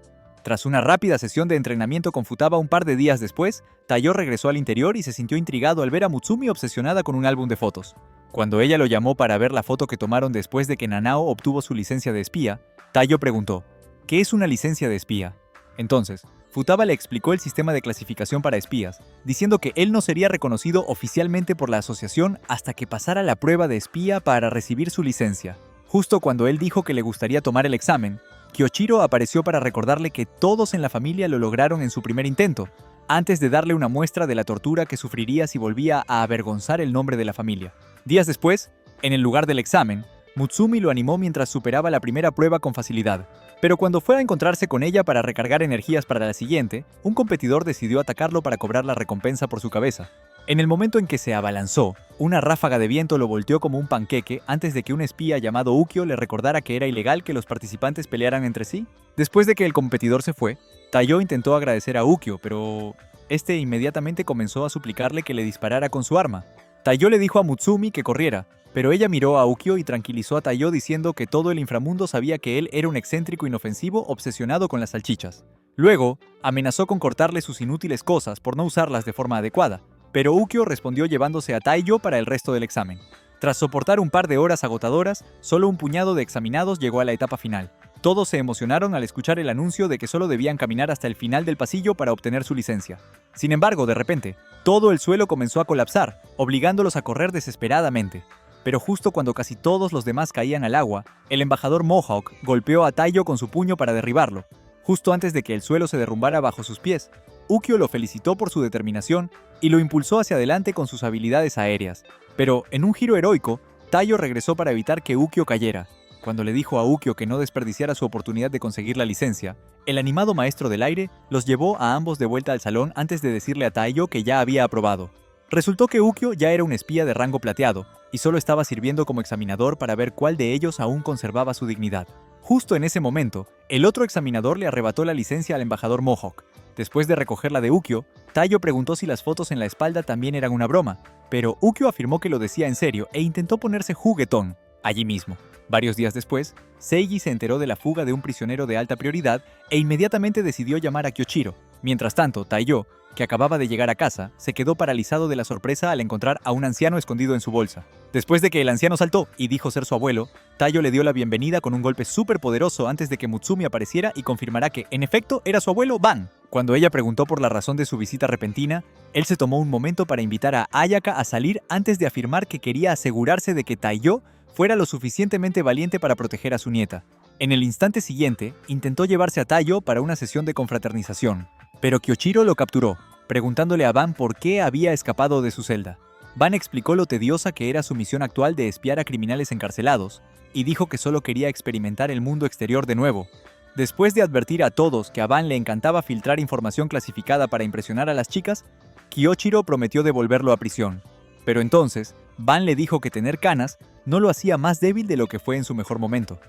Tras una rápida sesión de entrenamiento con Futaba un par de días después, Taiyo regresó al interior y se sintió intrigado al ver a Mutsumi obsesionada con un álbum de fotos. Cuando ella lo llamó para ver la foto que tomaron después de que Nanao obtuvo su licencia de espía, Taiyo preguntó, ¿qué es una licencia de espía? Entonces, Futaba le explicó el sistema de clasificación para espías, diciendo que él no sería reconocido oficialmente por la asociación hasta que pasara la prueba de espía para recibir su licencia. Justo cuando él dijo que le gustaría tomar el examen, Kyoshiro apareció para recordarle que todos en la familia lo lograron en su primer intento, antes de darle una muestra de la tortura que sufriría si volvía a avergonzar el nombre de la familia. Días después, en el lugar del examen, Mutsumi lo animó mientras superaba la primera prueba con facilidad, pero cuando fue a encontrarse con ella para recargar energías para la siguiente, un competidor decidió atacarlo para cobrar la recompensa por su cabeza. En el momento en que se abalanzó, una ráfaga de viento lo volteó como un panqueque antes de que un espía llamado Ukyo le recordara que era ilegal que los participantes pelearan entre sí. Después de que el competidor se fue, Taiyo intentó agradecer a Ukyo, pero este inmediatamente comenzó a suplicarle que le disparara con su arma. Taiyo le dijo a Mutsumi que corriera, pero ella miró a Ukyo y tranquilizó a Taiyo diciendo que todo el inframundo sabía que él era un excéntrico inofensivo obsesionado con las salchichas. Luego, amenazó con cortarle sus inútiles cosas por no usarlas de forma adecuada, pero Ukyo respondió llevándose a Taiyo para el resto del examen. Tras soportar un par de horas agotadoras, solo un puñado de examinados llegó a la etapa final. Todos se emocionaron al escuchar el anuncio de que solo debían caminar hasta el final del pasillo para obtener su licencia. Sin embargo, de repente, todo el suelo comenzó a colapsar, obligándolos a correr desesperadamente. Pero justo cuando casi todos los demás caían al agua, el embajador Mohawk golpeó a Taiyo con su puño para derribarlo, justo antes de que el suelo se derrumbara bajo sus pies. Ukyo lo felicitó por su determinación y lo impulsó hacia adelante con sus habilidades aéreas. Pero, en un giro heroico, Taiyo regresó para evitar que Ukyo cayera. Cuando le dijo a Ukyo que no desperdiciara su oportunidad de conseguir la licencia, el animado maestro del aire los llevó a ambos de vuelta al salón antes de decirle a Taiyo que ya había aprobado. Resultó que Ukyo ya era un espía de rango plateado y solo estaba sirviendo como examinador para ver cuál de ellos aún conservaba su dignidad. Justo en ese momento, el otro examinador le arrebató la licencia al embajador Mohawk. Después de recogerla de Ukyo, Taiyo preguntó si las fotos en la espalda también eran una broma, pero Ukyo afirmó que lo decía en serio e intentó ponerse juguetón allí mismo. Varios días después, Seiji se enteró de la fuga de un prisionero de alta prioridad e inmediatamente decidió llamar a Kyoshiro. Mientras tanto, Taiyo, que acababa de llegar a casa, se quedó paralizado de la sorpresa al encontrar a un anciano escondido en su bolsa. Después de que el anciano saltó y dijo ser su abuelo, Taiyo le dio la bienvenida con un golpe súper poderoso antes de que Mutsumi apareciera y confirmará que, en efecto, era su abuelo Ban. Cuando ella preguntó por la razón de su visita repentina, él se tomó un momento para invitar a Ayaka a salir antes de afirmar que quería asegurarse de que Taiyo fuera lo suficientemente valiente para proteger a su nieta. En el instante siguiente, intentó llevarse a Taiyo para una sesión de confraternización, pero Kyoshiro lo capturó, preguntándole a Ban por qué había escapado de su celda. Ban explicó lo tediosa que era su misión actual de espiar a criminales encarcelados, y dijo que solo quería experimentar el mundo exterior de nuevo. Después de advertir a todos que a Ban le encantaba filtrar información clasificada para impresionar a las chicas, Kyoshiro prometió devolverlo a prisión. Pero entonces, Ban le dijo que tener canas no lo hacía más débil de lo que fue en su mejor momento.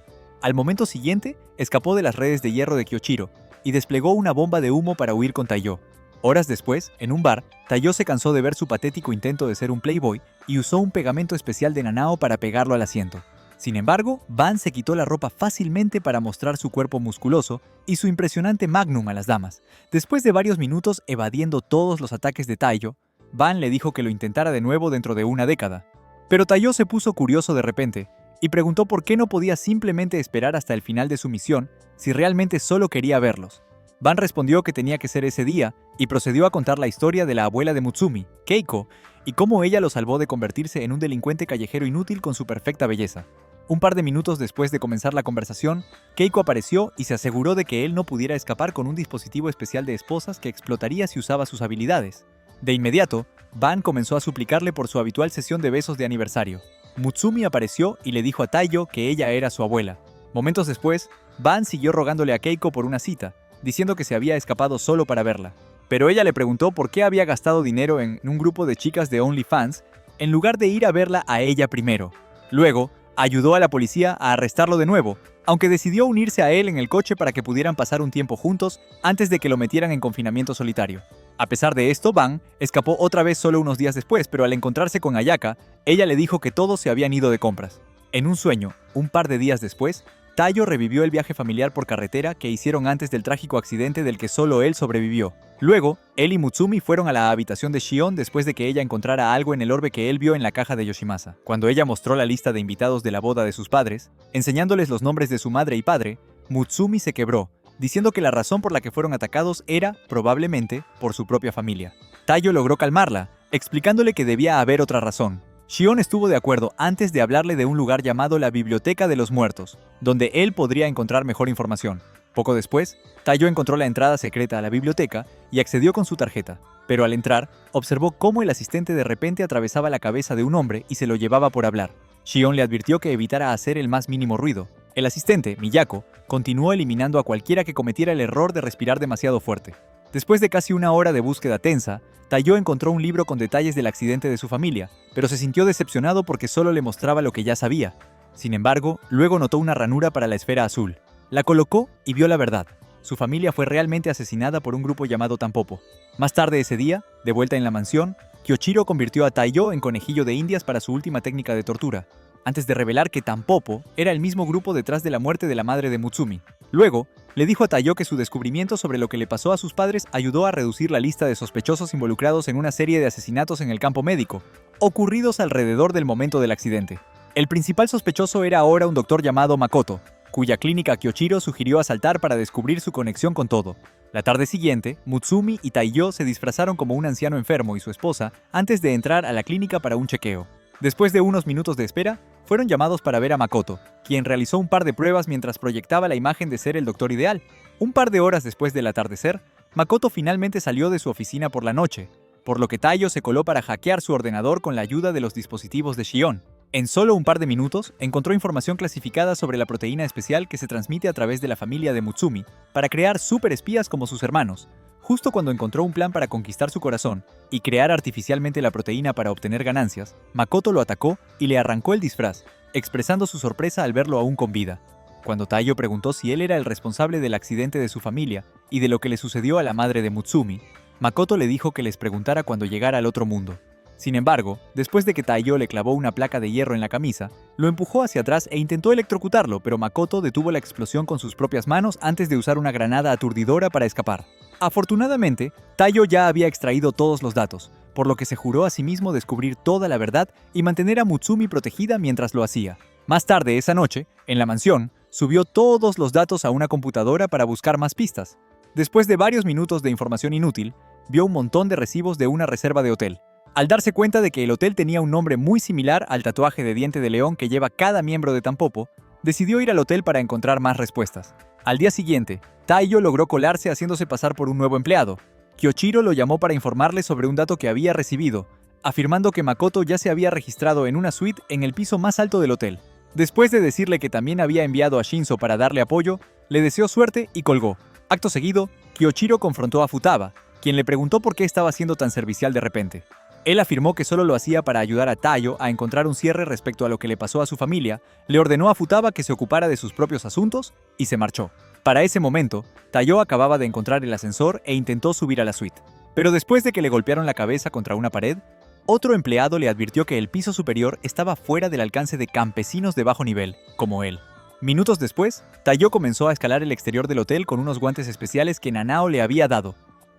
Al momento siguiente, escapó de las redes de hierro de Kyoshiro y desplegó una bomba de humo para huir con Taiyo. Horas después, en un bar, Taiyo se cansó de ver su patético intento de ser un playboy y usó un pegamento especial de Nanao para pegarlo al asiento. Sin embargo, Ban se quitó la ropa fácilmente para mostrar su cuerpo musculoso y su impresionante magnum a las damas. Después de varios minutos evadiendo todos los ataques de Taiyo, Ban le dijo que lo intentara de nuevo dentro de una década. Pero Taiyo se puso curioso de repente y preguntó por qué no podía simplemente esperar hasta el final de su misión si realmente solo quería verlos. Ban respondió que tenía que ser ese día y procedió a contar la historia de la abuela de Mutsumi, Keiko, y cómo ella lo salvó de convertirse en un delincuente callejero inútil con su perfecta belleza. Un par de minutos después de comenzar la conversación, Keiko apareció y se aseguró de que él no pudiera escapar con un dispositivo especial de esposas que explotaría si usaba sus habilidades. De inmediato, Ban comenzó a suplicarle por su habitual sesión de besos de aniversario. Mutsumi apareció y le dijo a Taiyo que ella era su abuela. Momentos después, Ban siguió rogándole a Keiko por una cita, diciendo que se había escapado solo para verla. Pero ella le preguntó por qué había gastado dinero en un grupo de chicas de OnlyFans en lugar de ir a verla a ella primero. Luego, ayudó a la policía a arrestarlo de nuevo, aunque decidió unirse a él en el coche para que pudieran pasar un tiempo juntos antes de que lo metieran en confinamiento solitario. A pesar de esto, Ban escapó otra vez solo unos días después, pero al encontrarse con Ayaka, ella le dijo que todos se habían ido de compras. En un sueño, un par de días después, Taiyo revivió el viaje familiar por carretera que hicieron antes del trágico accidente del que solo él sobrevivió. Luego, él y Mutsumi fueron a la habitación de Shion después de que ella encontrara algo en el orbe que él vio en la caja de Yoshimasa. Cuando ella mostró la lista de invitados de la boda de sus padres, enseñándoles los nombres de su madre y padre, Mutsumi se quebró, diciendo que la razón por la que fueron atacados era, probablemente, por su propia familia. Taiyo logró calmarla, explicándole que debía haber otra razón. Shion estuvo de acuerdo antes de hablarle de un lugar llamado la Biblioteca de los Muertos, donde él podría encontrar mejor información. Poco después, Taiyo encontró la entrada secreta a la biblioteca y accedió con su tarjeta, pero al entrar, observó cómo el asistente de repente atravesaba la cabeza de un hombre y se lo llevaba por hablar. Shion le advirtió que evitara hacer el más mínimo ruido. El asistente, Miyako, continuó eliminando a cualquiera que cometiera el error de respirar demasiado fuerte. Después de casi una hora de búsqueda tensa, Taiyo encontró un libro con detalles del accidente de su familia, pero se sintió decepcionado porque solo le mostraba lo que ya sabía. Sin embargo, luego notó una ranura para la esfera azul. La colocó y vio la verdad. Su familia fue realmente asesinada por un grupo llamado Tampopo. Más tarde ese día, de vuelta en la mansión, Kyoshiro convirtió a Taiyo en conejillo de indias para su última técnica de tortura, antes de revelar que Tampopo era el mismo grupo detrás de la muerte de la madre de Mutsumi. Luego, le dijo a Taiyo que su descubrimiento sobre lo que le pasó a sus padres ayudó a reducir la lista de sospechosos involucrados en una serie de asesinatos en el campo médico, ocurridos alrededor del momento del accidente. El principal sospechoso era ahora un doctor llamado Makoto, cuya clínica Kyoshiro sugirió asaltar para descubrir su conexión con todo. La tarde siguiente, Mutsumi y Taiyo se disfrazaron como un anciano enfermo y su esposa antes de entrar a la clínica para un chequeo. Después de unos minutos de espera, fueron llamados para ver a Makoto, quien realizó un par de pruebas mientras proyectaba la imagen de ser el doctor ideal. Un par de horas después del atardecer, Makoto finalmente salió de su oficina por la noche, por lo que Taiyo se coló para hackear su ordenador con la ayuda de los dispositivos de Shion. En solo un par de minutos, encontró información clasificada sobre la proteína especial que se transmite a través de la familia de Mutsumi para crear superespías como sus hermanos, Justo cuando encontró un plan para conquistar su corazón y crear artificialmente la proteína para obtener ganancias, Makoto lo atacó y le arrancó el disfraz, expresando su sorpresa al verlo aún con vida. Cuando Taiyo preguntó si él era el responsable del accidente de su familia y de lo que le sucedió a la madre de Mutsumi, Makoto le dijo que les preguntara cuando llegara al otro mundo. Sin embargo, después de que Taiyo le clavó una placa de hierro en la camisa, lo empujó hacia atrás e intentó electrocutarlo, pero Makoto detuvo la explosión con sus propias manos antes de usar una granada aturdidora para escapar. Afortunadamente, Taiyo ya había extraído todos los datos, por lo que se juró a sí mismo descubrir toda la verdad y mantener a Mutsumi protegida mientras lo hacía. Más tarde esa noche, en la mansión, subió todos los datos a una computadora para buscar más pistas. Después de varios minutos de información inútil, vio un montón de recibos de una reserva de hotel. Al darse cuenta de que el hotel tenía un nombre muy similar al tatuaje de diente de león que lleva cada miembro de Tampopo, decidió ir al hotel para encontrar más respuestas. Al día siguiente, Taiyo logró colarse haciéndose pasar por un nuevo empleado. Kyoichiro lo llamó para informarle sobre un dato que había recibido, afirmando que Makoto ya se había registrado en una suite en el piso más alto del hotel. Después de decirle que también había enviado a Shinzo para darle apoyo, le deseó suerte y colgó. Acto seguido, Kyoichiro confrontó a Futaba, quien le preguntó por qué estaba siendo tan servicial de repente. Él afirmó que solo lo hacía para ayudar a Taiyo a encontrar un cierre respecto a lo que le pasó a su familia, le ordenó a Futaba que se ocupara de sus propios asuntos y se marchó. Para ese momento, Taiyo acababa de encontrar el ascensor e intentó subir a la suite. Pero después de que le golpearon la cabeza contra una pared, otro empleado le advirtió que el piso superior estaba fuera del alcance de campesinos de bajo nivel, como él. Minutos después, Taiyo comenzó a escalar el exterior del hotel con unos guantes especiales que Nanao le había dado.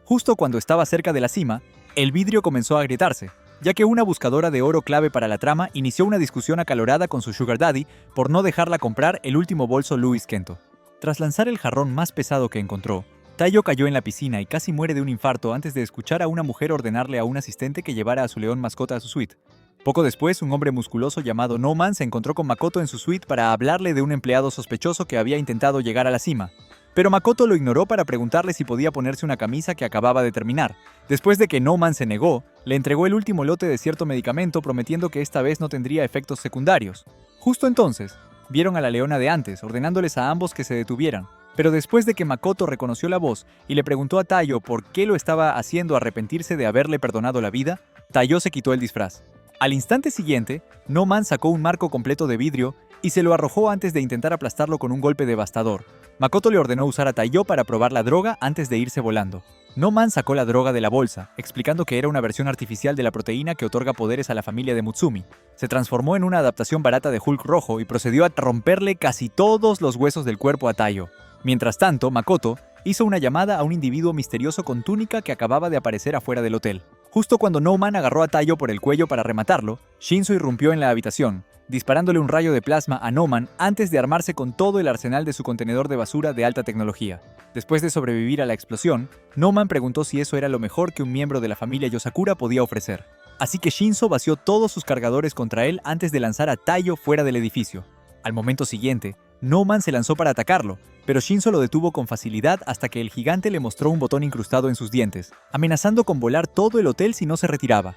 Justo cuando estaba cerca de la cima, el vidrio comenzó a agrietarse, ya que una buscadora de oro clave para la trama inició una discusión acalorada con su sugar daddy por no dejarla comprar el último bolso Louis Kento. Tras lanzar el jarrón más pesado que encontró, Taiyo cayó en la piscina y casi muere de un infarto antes de escuchar a una mujer ordenarle a un asistente que llevara a su león mascota a su suite. Poco después, un hombre musculoso llamado No Man se encontró con Makoto en su suite para hablarle de un empleado sospechoso que había intentado llegar a la cima. Pero Makoto lo ignoró para preguntarle si podía ponerse una camisa que acababa de terminar. Después de que No Man se negó, le entregó el último lote de cierto medicamento prometiendo que esta vez no tendría efectos secundarios. Justo entonces, vieron a la leona de antes, ordenándoles a ambos que se detuvieran. Pero después de que Makoto reconoció la voz y le preguntó a Taiyo por qué lo estaba haciendo arrepentirse de haberle perdonado la vida, Taiyo se quitó el disfraz. Al instante siguiente, No Man sacó un marco completo de vidrio y se lo arrojó antes de intentar aplastarlo con un golpe devastador. Makoto le ordenó usar a Taiyo para probar la droga antes de irse volando. No Man sacó la droga de la bolsa, explicando que era una versión artificial de la proteína que otorga poderes a la familia de Mutsumi. Se transformó en una adaptación barata de Hulk rojo y procedió a romperle casi todos los huesos del cuerpo a Taiyo. Mientras tanto, Makoto hizo una llamada a un individuo misterioso con túnica que acababa de aparecer afuera del hotel. Justo cuando No Man agarró a Taiyo por el cuello para rematarlo, Shinzo irrumpió en la habitación, disparándole un rayo de plasma a No Man antes de armarse con todo el arsenal de su contenedor de basura de alta tecnología. Después de sobrevivir a la explosión, No Man preguntó si eso era lo mejor que un miembro de la familia Yosakura podía ofrecer. Así que Shinzo vació todos sus cargadores contra él antes de lanzar a Taiyo fuera del edificio. Al momento siguiente, No Man se lanzó para atacarlo, pero Shinzo lo detuvo con facilidad hasta que el gigante le mostró un botón incrustado en sus dientes, amenazando con volar todo el hotel si no se retiraba.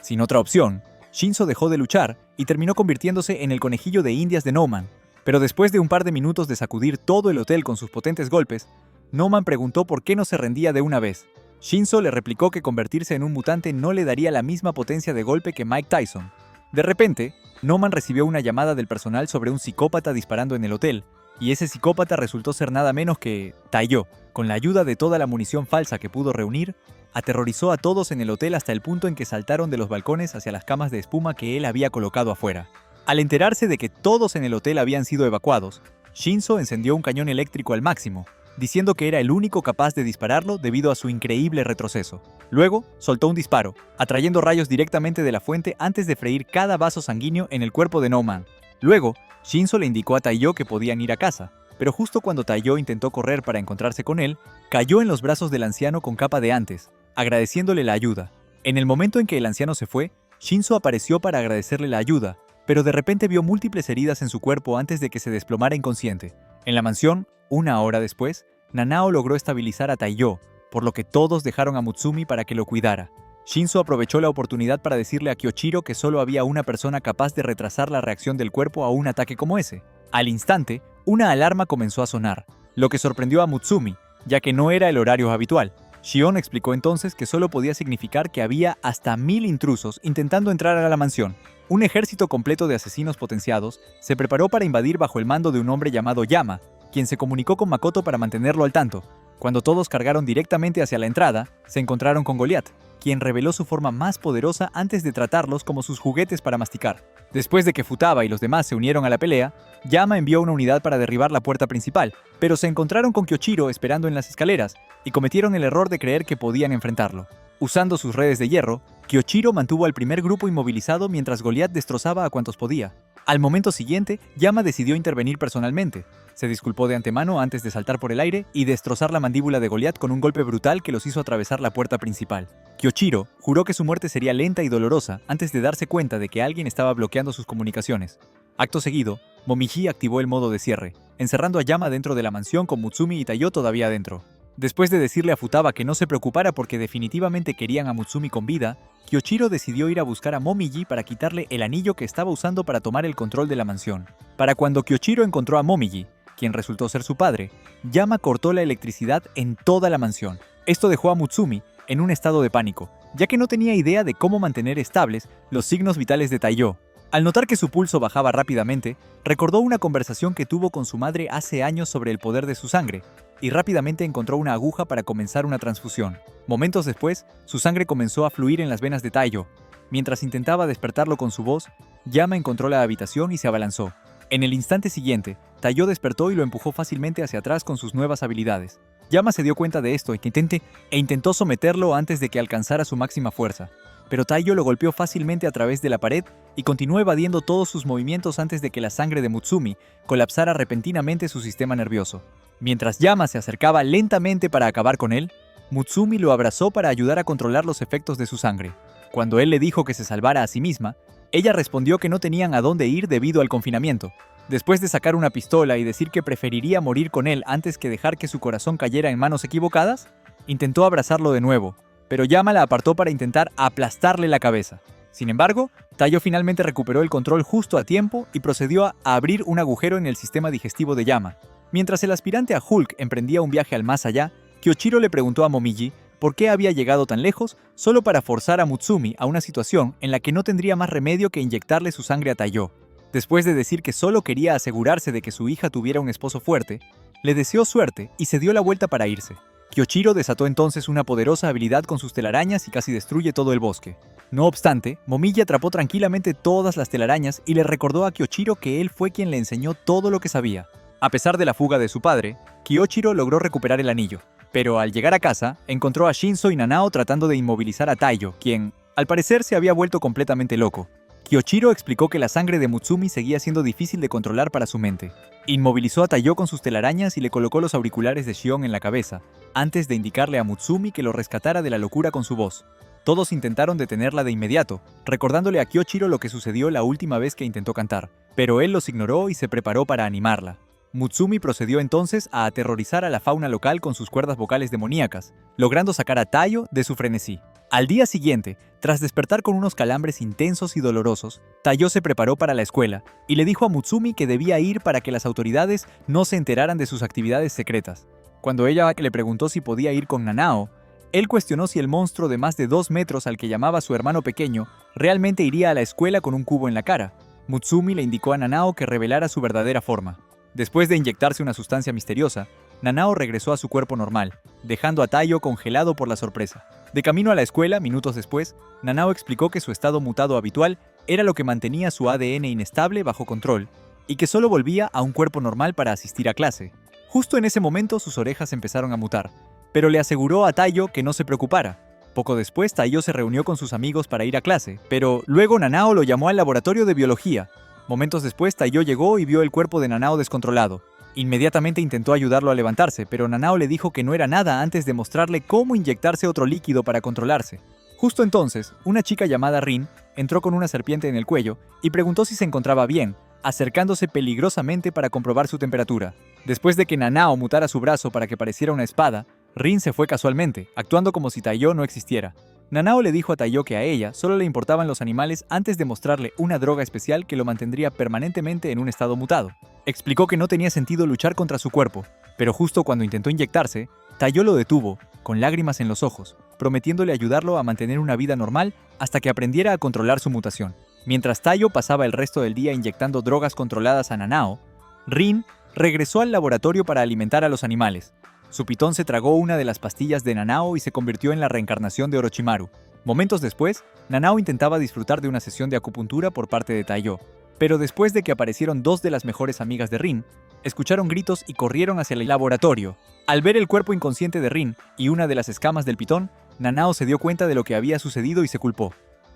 Sin otra opción, Shinzo dejó de luchar y terminó convirtiéndose en el conejillo de indias de No Man. Pero después de un par de minutos de sacudir todo el hotel con sus potentes golpes, No Man preguntó por qué no se rendía de una vez. Shinzo le replicó que convertirse en un mutante no le daría la misma potencia de golpe que Mike Tyson. De repente, No Man recibió una llamada del personal sobre un psicópata disparando en el hotel, y ese psicópata resultó ser nada menos que Taiyo. Con la ayuda de toda la munición falsa que pudo reunir, aterrorizó a todos en el hotel hasta el punto en que saltaron de los balcones hacia las camas de espuma que él había colocado afuera. Al enterarse de que todos en el hotel habían sido evacuados, Shinzo encendió un cañón eléctrico al máximo, diciendo que era el único capaz de dispararlo debido a su increíble retroceso. Luego, soltó un disparo, atrayendo rayos directamente de la fuente antes de freír cada vaso sanguíneo en el cuerpo de No Man. Luego, Shinzo le indicó a Taiyo que podían ir a casa, pero justo cuando Taiyo intentó correr para encontrarse con él, cayó en los brazos del anciano con capa de antes, agradeciéndole la ayuda. En el momento en que el anciano se fue, Shinzo apareció para agradecerle la ayuda, pero de repente vio múltiples heridas en su cuerpo antes de que se desplomara inconsciente. En la mansión, una hora después, Nanao logró estabilizar a Taiyo, por lo que todos dejaron a Mutsumi para que lo cuidara. Shinzo aprovechó la oportunidad para decirle a Kyoichiro que solo había una persona capaz de retrasar la reacción del cuerpo a un ataque como ese. Al instante, una alarma comenzó a sonar, lo que sorprendió a Mutsumi, ya que no era el horario habitual. Shion explicó entonces que solo podía significar que había hasta 1000 intrusos intentando entrar a la mansión. Un ejército completo de asesinos potenciados se preparó para invadir bajo el mando de un hombre llamado Yama, quien se comunicó con Makoto para mantenerlo al tanto. Cuando todos cargaron directamente hacia la entrada, se encontraron con Goliath, quien reveló su forma más poderosa antes de tratarlos como sus juguetes para masticar. Después de que Futaba y los demás se unieron a la pelea, Yama envió una unidad para derribar la puerta principal, pero se encontraron con Kyoshiro esperando en las escaleras y cometieron el error de creer que podían enfrentarlo. Usando sus redes de hierro, Kyoshiro mantuvo al primer grupo inmovilizado mientras Goliath destrozaba a cuantos podía. Al momento siguiente, Yama decidió intervenir personalmente. Se disculpó de antemano antes de saltar por el aire y destrozar la mandíbula de Goliath con un golpe brutal que los hizo atravesar la puerta principal. Kyoshiro juró que su muerte sería lenta y dolorosa antes de darse cuenta de que alguien estaba bloqueando sus comunicaciones. Acto seguido, Momiji activó el modo de cierre, encerrando a Yama dentro de la mansión con Mutsumi y Taiyo todavía adentro. Después de decirle a Futaba que no se preocupara porque definitivamente querían a Mutsumi con vida, Kyoshiro decidió ir a buscar a Momiji para quitarle el anillo que estaba usando para tomar el control de la mansión. Para cuando Kyoshiro encontró a Momiji, quien resultó ser su padre, Yama cortó la electricidad en toda la mansión. Esto dejó a Mutsumi en un estado de pánico, ya que no tenía idea de cómo mantener estables los signos vitales de Taiyo. Al notar que su pulso bajaba rápidamente, recordó una conversación que tuvo con su madre hace años sobre el poder de su sangre, y rápidamente encontró una aguja para comenzar una transfusión. Momentos después, su sangre comenzó a fluir en las venas de Taiyo. Mientras intentaba despertarlo con su voz, Yama encontró la habitación y se abalanzó. En el instante siguiente, Taiyo despertó y lo empujó fácilmente hacia atrás con sus nuevas habilidades. Yama se dio cuenta de esto e intentó someterlo antes de que alcanzara su máxima fuerza. Pero Taiyo lo golpeó fácilmente a través de la pared y continuó evadiendo todos sus movimientos antes de que la sangre de Mutsumi colapsara repentinamente su sistema nervioso. Mientras Yama se acercaba lentamente para acabar con él, Mutsumi lo abrazó para ayudar a controlar los efectos de su sangre. Cuando él le dijo que se salvara a sí misma, ella respondió que no tenían a dónde ir debido al confinamiento. Después de sacar una pistola y decir que preferiría morir con él antes que dejar que su corazón cayera en manos equivocadas, intentó abrazarlo de nuevo, pero Yama la apartó para intentar aplastarle la cabeza. Sin embargo, Taiyo finalmente recuperó el control justo a tiempo y procedió a abrir un agujero en el sistema digestivo de Yama. Mientras el aspirante a Hulk emprendía un viaje al más allá, Kyoshiro le preguntó a Momiji por qué había llegado tan lejos solo para forzar a Mutsumi a una situación en la que no tendría más remedio que inyectarle su sangre a Taiyo. Después de decir que solo quería asegurarse de que su hija tuviera un esposo fuerte, le deseó suerte y se dio la vuelta para irse. Kyoshiro desató entonces una poderosa habilidad con sus telarañas y casi destruye todo el bosque. No obstante, Momiji atrapó tranquilamente todas las telarañas y le recordó a Kyoshiro que él fue quien le enseñó todo lo que sabía. A pesar de la fuga de su padre, Kyoshiro logró recuperar el anillo. Pero al llegar a casa, encontró a Shinzo y Nanao tratando de inmovilizar a Taiyo, quien, al parecer, se había vuelto completamente loco. Kyoshiro explicó que la sangre de Mutsumi seguía siendo difícil de controlar para su mente. Inmovilizó a Taiyo con sus telarañas y le colocó los auriculares de Shion en la cabeza, antes de indicarle a Mutsumi que lo rescatara de la locura con su voz. Todos intentaron detenerla de inmediato, recordándole a Kyoshiro lo que sucedió la última vez que intentó cantar, pero él los ignoró y se preparó para animarla. Mutsumi procedió entonces a aterrorizar a la fauna local con sus cuerdas vocales demoníacas, logrando sacar a Taiyo de su frenesí. Al día siguiente, tras despertar con unos calambres intensos y dolorosos, Taiyo se preparó para la escuela y le dijo a Mutsumi que debía ir para que las autoridades no se enteraran de sus actividades secretas. Cuando ella le preguntó si podía ir con Nanao, él cuestionó si el monstruo de más de 2 metros al que llamaba su hermano pequeño realmente iría a la escuela con un cubo en la cara. Mutsumi le indicó a Nanao que revelara su verdadera forma. Después de inyectarse una sustancia misteriosa, Nanao regresó a su cuerpo normal, dejando a Taiyo congelado por la sorpresa. De camino a la escuela, minutos después, Nanao explicó que su estado mutado habitual era lo que mantenía su ADN inestable bajo control, y que solo volvía a un cuerpo normal para asistir a clase. Justo en ese momento sus orejas empezaron a mutar, pero le aseguró a Taiyo que no se preocupara. Poco después, Taiyo se reunió con sus amigos para ir a clase, pero luego Nanao lo llamó al laboratorio de biología. Momentos después, Taiyo llegó y vio el cuerpo de Nanao descontrolado. Inmediatamente intentó ayudarlo a levantarse, pero Nanao le dijo que no era nada antes de mostrarle cómo inyectarse otro líquido para controlarse. Justo entonces, una chica llamada Rin entró con una serpiente en el cuello y preguntó si se encontraba bien, acercándose peligrosamente para comprobar su temperatura. Después de que Nanao mutara su brazo para que pareciera una espada, Rin se fue casualmente, actuando como si Taiyo no existiera. Nanao le dijo a Taiyo que a ella solo le importaban los animales antes de mostrarle una droga especial que lo mantendría permanentemente en un estado mutado. Explicó que no tenía sentido luchar contra su cuerpo, pero justo cuando intentó inyectarse, Taiyo lo detuvo, con lágrimas en los ojos, prometiéndole ayudarlo a mantener una vida normal hasta que aprendiera a controlar su mutación. Mientras Taiyo pasaba el resto del día inyectando drogas controladas a Nanao, Rin regresó al laboratorio para alimentar a los animales. Su pitón se tragó una de las pastillas de Nanao y se convirtió en la reencarnación de Orochimaru. Momentos después, Nanao intentaba disfrutar de una sesión de acupuntura por parte de Taiyo, pero después de que aparecieron dos de las mejores amigas de Rin, escucharon gritos y corrieron hacia el laboratorio. Al ver el cuerpo inconsciente de Rin y una de las escamas del pitón, Nanao se dio cuenta de lo que había sucedido y se culpó.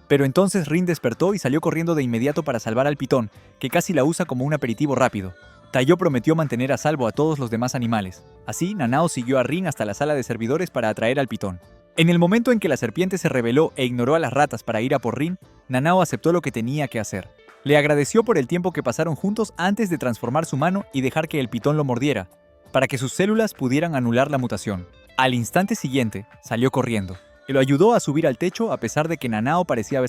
Pero entonces Rin despertó y salió corriendo de inmediato para salvar al pitón, que casi la usa como un aperitivo rápido. Taiyo prometió mantener a salvo a todos los demás animales. Así, Nanao siguió a Rin hasta la sala de servidores para atraer al pitón. En el momento en que la serpiente se rebeló e ignoró a las ratas para ir a por Rin, Nanao aceptó lo que tenía que hacer. Le agradeció por el tiempo que pasaron juntos antes de transformar su mano y dejar que el pitón lo mordiera, para que sus células pudieran anular la mutación. Al instante siguiente, salió corriendo. Lo ayudó a subir al techo a pesar de que Nanao parecía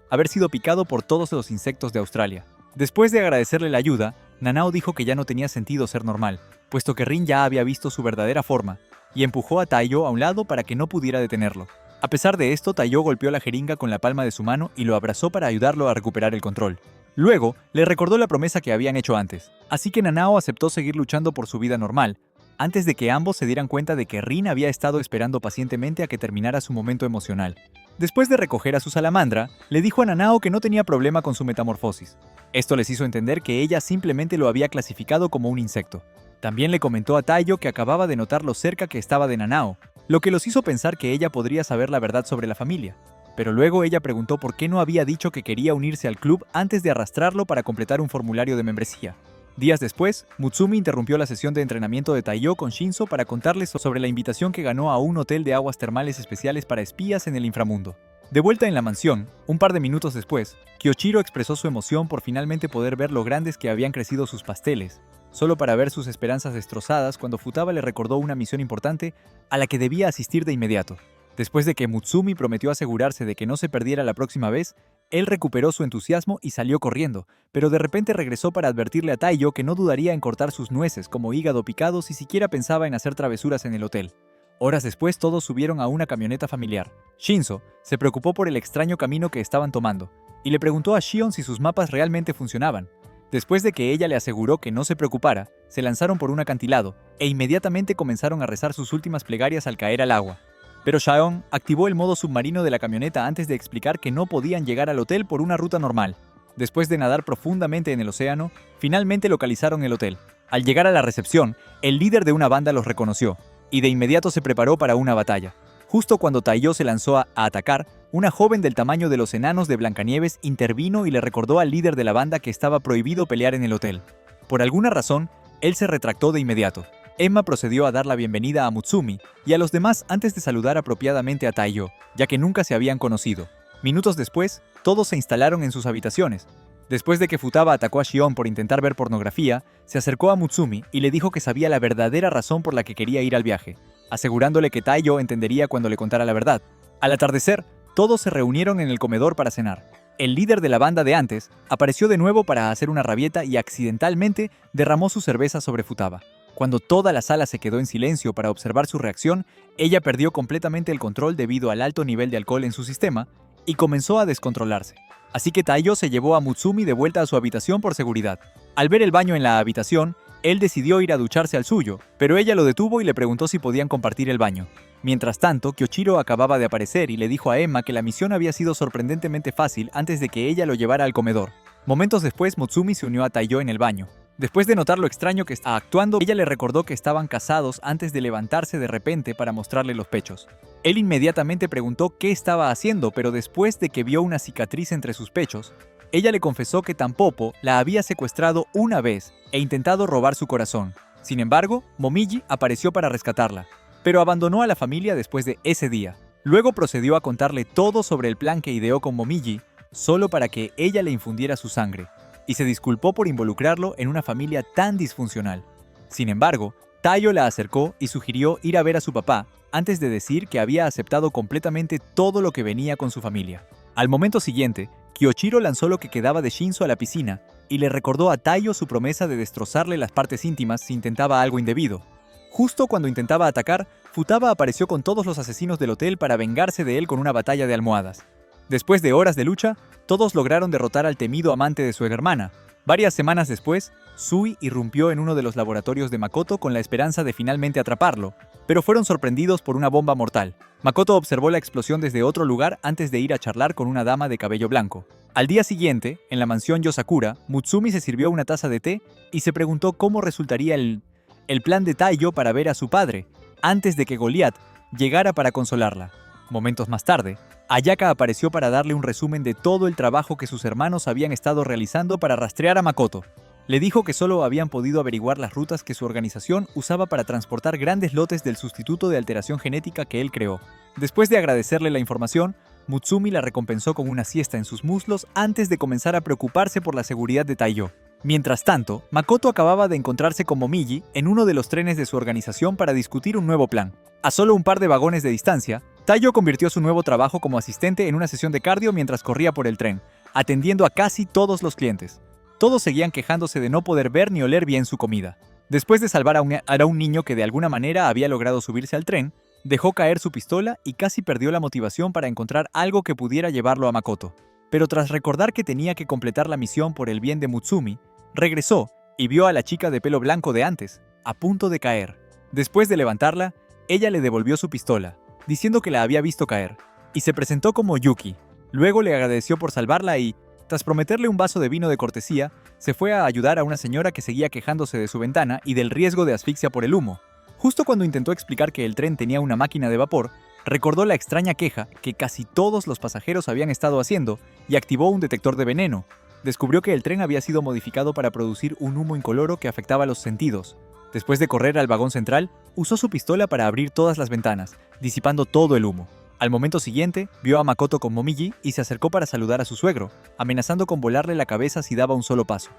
haber sido picado por todos los insectos de Australia. Después de agradecerle la ayuda, Nanao dijo que ya no tenía sentido ser normal, puesto que Rin ya había visto su verdadera forma, y empujó a Taiyo a un lado para que no pudiera detenerlo. A pesar de esto, Taiyo golpeó la jeringa con la palma de su mano y lo abrazó para ayudarlo a recuperar el control. Luego, le recordó la promesa que habían hecho antes, así que Nanao aceptó seguir luchando por su vida normal, antes de que ambos se dieran cuenta de que Rin había estado esperando pacientemente a que terminara su momento emocional. Después de recoger a su salamandra, le dijo a Nanao que no tenía problema con su metamorfosis. Esto les hizo entender que ella simplemente lo había clasificado como un insecto. También le comentó a Taiyo que acababa de notar lo cerca que estaba de Nanao, lo que los hizo pensar que ella podría saber la verdad sobre la familia. Pero luego ella preguntó por qué no había dicho que quería unirse al club antes de arrastrarlo para completar un formulario de membresía. Días después, Mutsumi interrumpió la sesión de entrenamiento de Taiyo con Shinzo para contarles sobre la invitación que ganó a un hotel de aguas termales especiales para espías en el inframundo. De vuelta en la mansión, un par de minutos después, Kyoshiro expresó su emoción por finalmente poder ver lo grandes que habían crecido sus pasteles, solo para ver sus esperanzas destrozadas cuando Futaba le recordó una misión importante a la que debía asistir de inmediato. Después de que Mutsumi prometió asegurarse de que no se perdiera la próxima vez, él recuperó su entusiasmo y salió corriendo, pero de repente regresó para advertirle a Taiyo que no dudaría en cortar sus nueces como hígado picado si siquiera pensaba en hacer travesuras en el hotel. Horas después todos subieron a una camioneta familiar. Shinzo se preocupó por el extraño camino que estaban tomando, y le preguntó a Shion si sus mapas realmente funcionaban. Después de que ella le aseguró que no se preocupara, se lanzaron por un acantilado, e inmediatamente comenzaron a rezar sus últimas plegarias al caer al agua. Pero Shaon activó el modo submarino de la camioneta antes de explicar que no podían llegar al hotel por una ruta normal. Después de nadar profundamente en el océano, finalmente localizaron el hotel. Al llegar a la recepción, el líder de una banda los reconoció, y de inmediato se preparó para una batalla. Justo cuando Taiyo se lanzó a atacar, una joven del tamaño de los enanos de Blancanieves intervino y le recordó al líder de la banda que estaba prohibido pelear en el hotel. Por alguna razón, él se retractó de inmediato. Emma procedió a dar la bienvenida a Mutsumi y a los demás antes de saludar apropiadamente a Taiyo, ya que nunca se habían conocido. Minutos después, todos se instalaron en sus habitaciones. Después de que Futaba atacó a Shion por intentar ver pornografía, se acercó a Mutsumi y le dijo que sabía la verdadera razón por la que quería ir al viaje, asegurándole que Taiyo entendería cuando le contara la verdad. Al atardecer, todos se reunieron en el comedor para cenar. El líder de la banda de antes apareció de nuevo para hacer una rabieta y accidentalmente derramó su cerveza sobre Futaba. Cuando toda la sala se quedó en silencio para observar su reacción, ella perdió completamente el control debido al alto nivel de alcohol en su sistema y comenzó a descontrolarse. Así que Taiyo se llevó a Mutsumi de vuelta a su habitación por seguridad. Al ver el baño en la habitación, él decidió ir a ducharse al suyo, pero ella lo detuvo y le preguntó si podían compartir el baño. Mientras tanto, Kyoshiro acababa de aparecer y le dijo a Emma que la misión había sido sorprendentemente fácil antes de que ella lo llevara al comedor. Momentos después, Mutsumi se unió a Taiyo en el baño. Después de notar lo extraño que estaba actuando, ella le recordó que estaban casados antes de levantarse de repente para mostrarle los pechos. Él inmediatamente preguntó qué estaba haciendo, pero después de que vio una cicatriz entre sus pechos, ella le confesó que Tampopo la había secuestrado una vez e intentado robar su corazón. Sin embargo, Momiji apareció para rescatarla, pero abandonó a la familia después de ese día. Luego procedió a contarle todo sobre el plan que ideó con Momiji, solo para que ella le infundiera su sangre, y se disculpó por involucrarlo en una familia tan disfuncional. Sin embargo, Taiyo la acercó y sugirió ir a ver a su papá, antes de decir que había aceptado completamente todo lo que venía con su familia. Al momento siguiente, Kyoshiro lanzó lo que quedaba de Shinzo a la piscina y le recordó a Taiyo su promesa de destrozarle las partes íntimas si intentaba algo indebido. Justo cuando intentaba atacar, Futaba apareció con todos los asesinos del hotel para vengarse de él con una batalla de almohadas. Después de horas de lucha, todos lograron derrotar al temido amante de su hermana. Varias semanas después, Sui irrumpió en uno de los laboratorios de Makoto con la esperanza de finalmente atraparlo, pero fueron sorprendidos por una bomba mortal. Makoto observó la explosión desde otro lugar antes de ir a charlar con una dama de cabello blanco. Al día siguiente, en la mansión Yosakura, Mutsumi se sirvió una taza de té y se preguntó cómo resultaría el plan de Taiyo para ver a su padre, antes de que Goliath llegara para consolarla. Momentos más tarde, Ayaka apareció para darle un resumen de todo el trabajo que sus hermanos habían estado realizando para rastrear a Makoto. Le dijo que solo habían podido averiguar las rutas que su organización usaba para transportar grandes lotes del sustituto de alteración genética que él creó. Después de agradecerle la información, Mutsumi la recompensó con una siesta en sus muslos antes de comenzar a preocuparse por la seguridad de Taiyo. Mientras tanto, Makoto acababa de encontrarse con Momiji en uno de los trenes de su organización para discutir un nuevo plan. A solo un par de vagones de distancia, Taiyo convirtió su nuevo trabajo como asistente en una sesión de cardio mientras corría por el tren, atendiendo a casi todos los clientes. Todos seguían quejándose de no poder ver ni oler bien su comida. Después de salvar a un niño que de alguna manera había logrado subirse al tren, dejó caer su pistola y casi perdió la motivación para encontrar algo que pudiera llevarlo a Makoto. Pero tras recordar que tenía que completar la misión por el bien de Mutsumi, regresó y vio a la chica de pelo blanco de antes, a punto de caer. Después de levantarla, ella le devolvió su pistola, diciendo que la había visto caer, y se presentó como Yuki. Luego le agradeció por salvarla y, tras prometerle un vaso de vino de cortesía, se fue a ayudar a una señora que seguía quejándose de su ventana y del riesgo de asfixia por el humo. Justo cuando intentó explicar que el tren tenía una máquina de vapor, recordó la extraña queja que casi todos los pasajeros habían estado haciendo y activó un detector de veneno. Descubrió que el tren había sido modificado para producir un humo incoloro que afectaba los sentidos. Después de correr al vagón central, usó su pistola para abrir todas las ventanas, disipando todo el humo. Al momento siguiente, vio a Makoto con Momiji y se acercó para saludar a su suegro, amenazando con volarle la cabeza si daba un solo paso.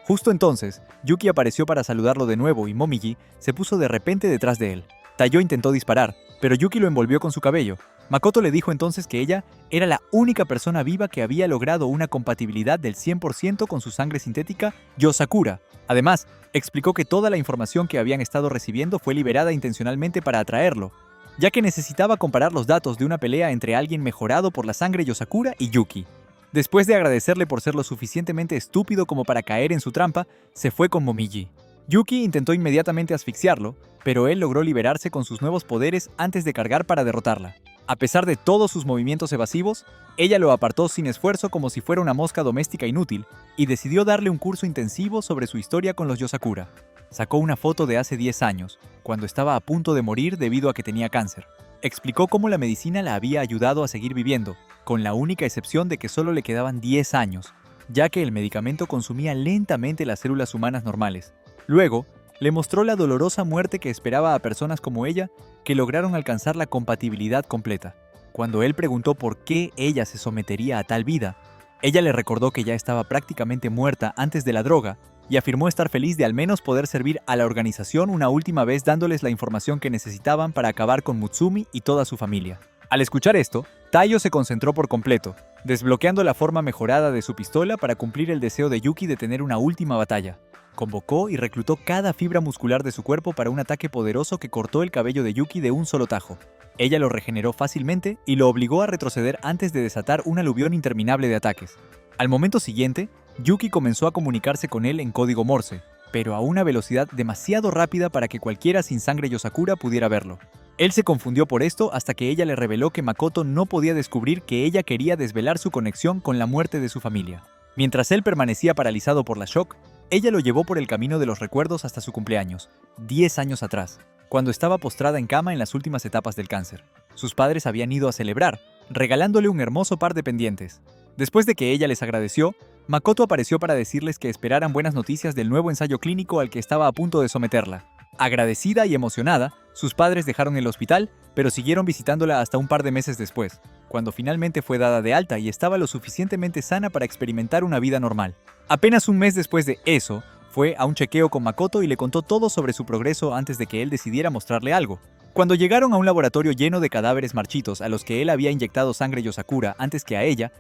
Justo entonces, Yuki apareció para saludarlo de nuevo y Momiji se puso de repente detrás de él. Taiyo intentó disparar, pero Yuki lo envolvió con su cabello. Makoto le dijo entonces que ella era la única persona viva que había logrado una compatibilidad del 100% con su sangre sintética Yosakura. Además, explicó que toda la información que habían estado recibiendo fue liberada intencionalmente para atraerlo, ya que necesitaba comparar los datos de una pelea entre alguien mejorado por la sangre Yosakura y Yuki. Después de agradecerle por ser lo suficientemente estúpido como para caer en su trampa, se fue con Momiji. Yuki intentó inmediatamente asfixiarlo, pero él logró liberarse con sus nuevos poderes antes de cargar para derrotarla. A pesar de todos sus movimientos evasivos, ella lo apartó sin esfuerzo como si fuera una mosca doméstica inútil y decidió darle un curso intensivo sobre su historia con los Yosakura. Sacó una foto de hace 10 años, cuando estaba a punto de morir debido a que tenía cáncer. Explicó cómo la medicina la había ayudado a seguir viviendo, con la única excepción de que solo le quedaban 10 años, ya que el medicamento consumía lentamente las células humanas normales. Luego, le mostró la dolorosa muerte que esperaba a personas como ella que lograron alcanzar la compatibilidad completa. Cuando él preguntó por qué ella se sometería a tal vida, ella le recordó que ya estaba prácticamente muerta antes de la droga y afirmó estar feliz de al menos poder servir a la organización una última vez dándoles la información que necesitaban para acabar con Mutsumi y toda su familia. Al escuchar esto, Taiyo se concentró por completo, desbloqueando la forma mejorada de su pistola para cumplir el deseo de Yuki de tener una última batalla. Convocó y reclutó cada fibra muscular de su cuerpo para un ataque poderoso que cortó el cabello de Yuki de un solo tajo. Ella lo regeneró fácilmente y lo obligó a retroceder antes de desatar un aluvión interminable de ataques. Al momento siguiente, Yuki comenzó a comunicarse con él en código Morse, pero a una velocidad demasiado rápida para que cualquiera sin sangre Yosakura pudiera verlo. Él se confundió por esto hasta que ella le reveló que Makoto no podía descubrir que ella quería desvelar su conexión con la muerte de su familia. Mientras él permanecía paralizado por la shock, ella lo llevó por el camino de los recuerdos hasta su cumpleaños, 10 años atrás, cuando estaba postrada en cama en las últimas etapas del cáncer. Sus padres habían ido a celebrar, regalándole un hermoso par de pendientes. Después de que ella les agradeció, Makoto apareció para decirles que esperaran buenas noticias del nuevo ensayo clínico al que estaba a punto de someterla. Agradecida y emocionada, sus padres dejaron el hospital, pero siguieron visitándola hasta un par de meses después, cuando finalmente fue dada de alta y estaba lo suficientemente sana para experimentar una vida normal. Apenas un mes después de eso, fue a un chequeo con Makoto y le contó todo sobre su progreso antes de que él decidiera mostrarle algo. Cuando llegaron a un laboratorio lleno de cadáveres marchitos a los que él había inyectado sangre Yosakura antes que a ella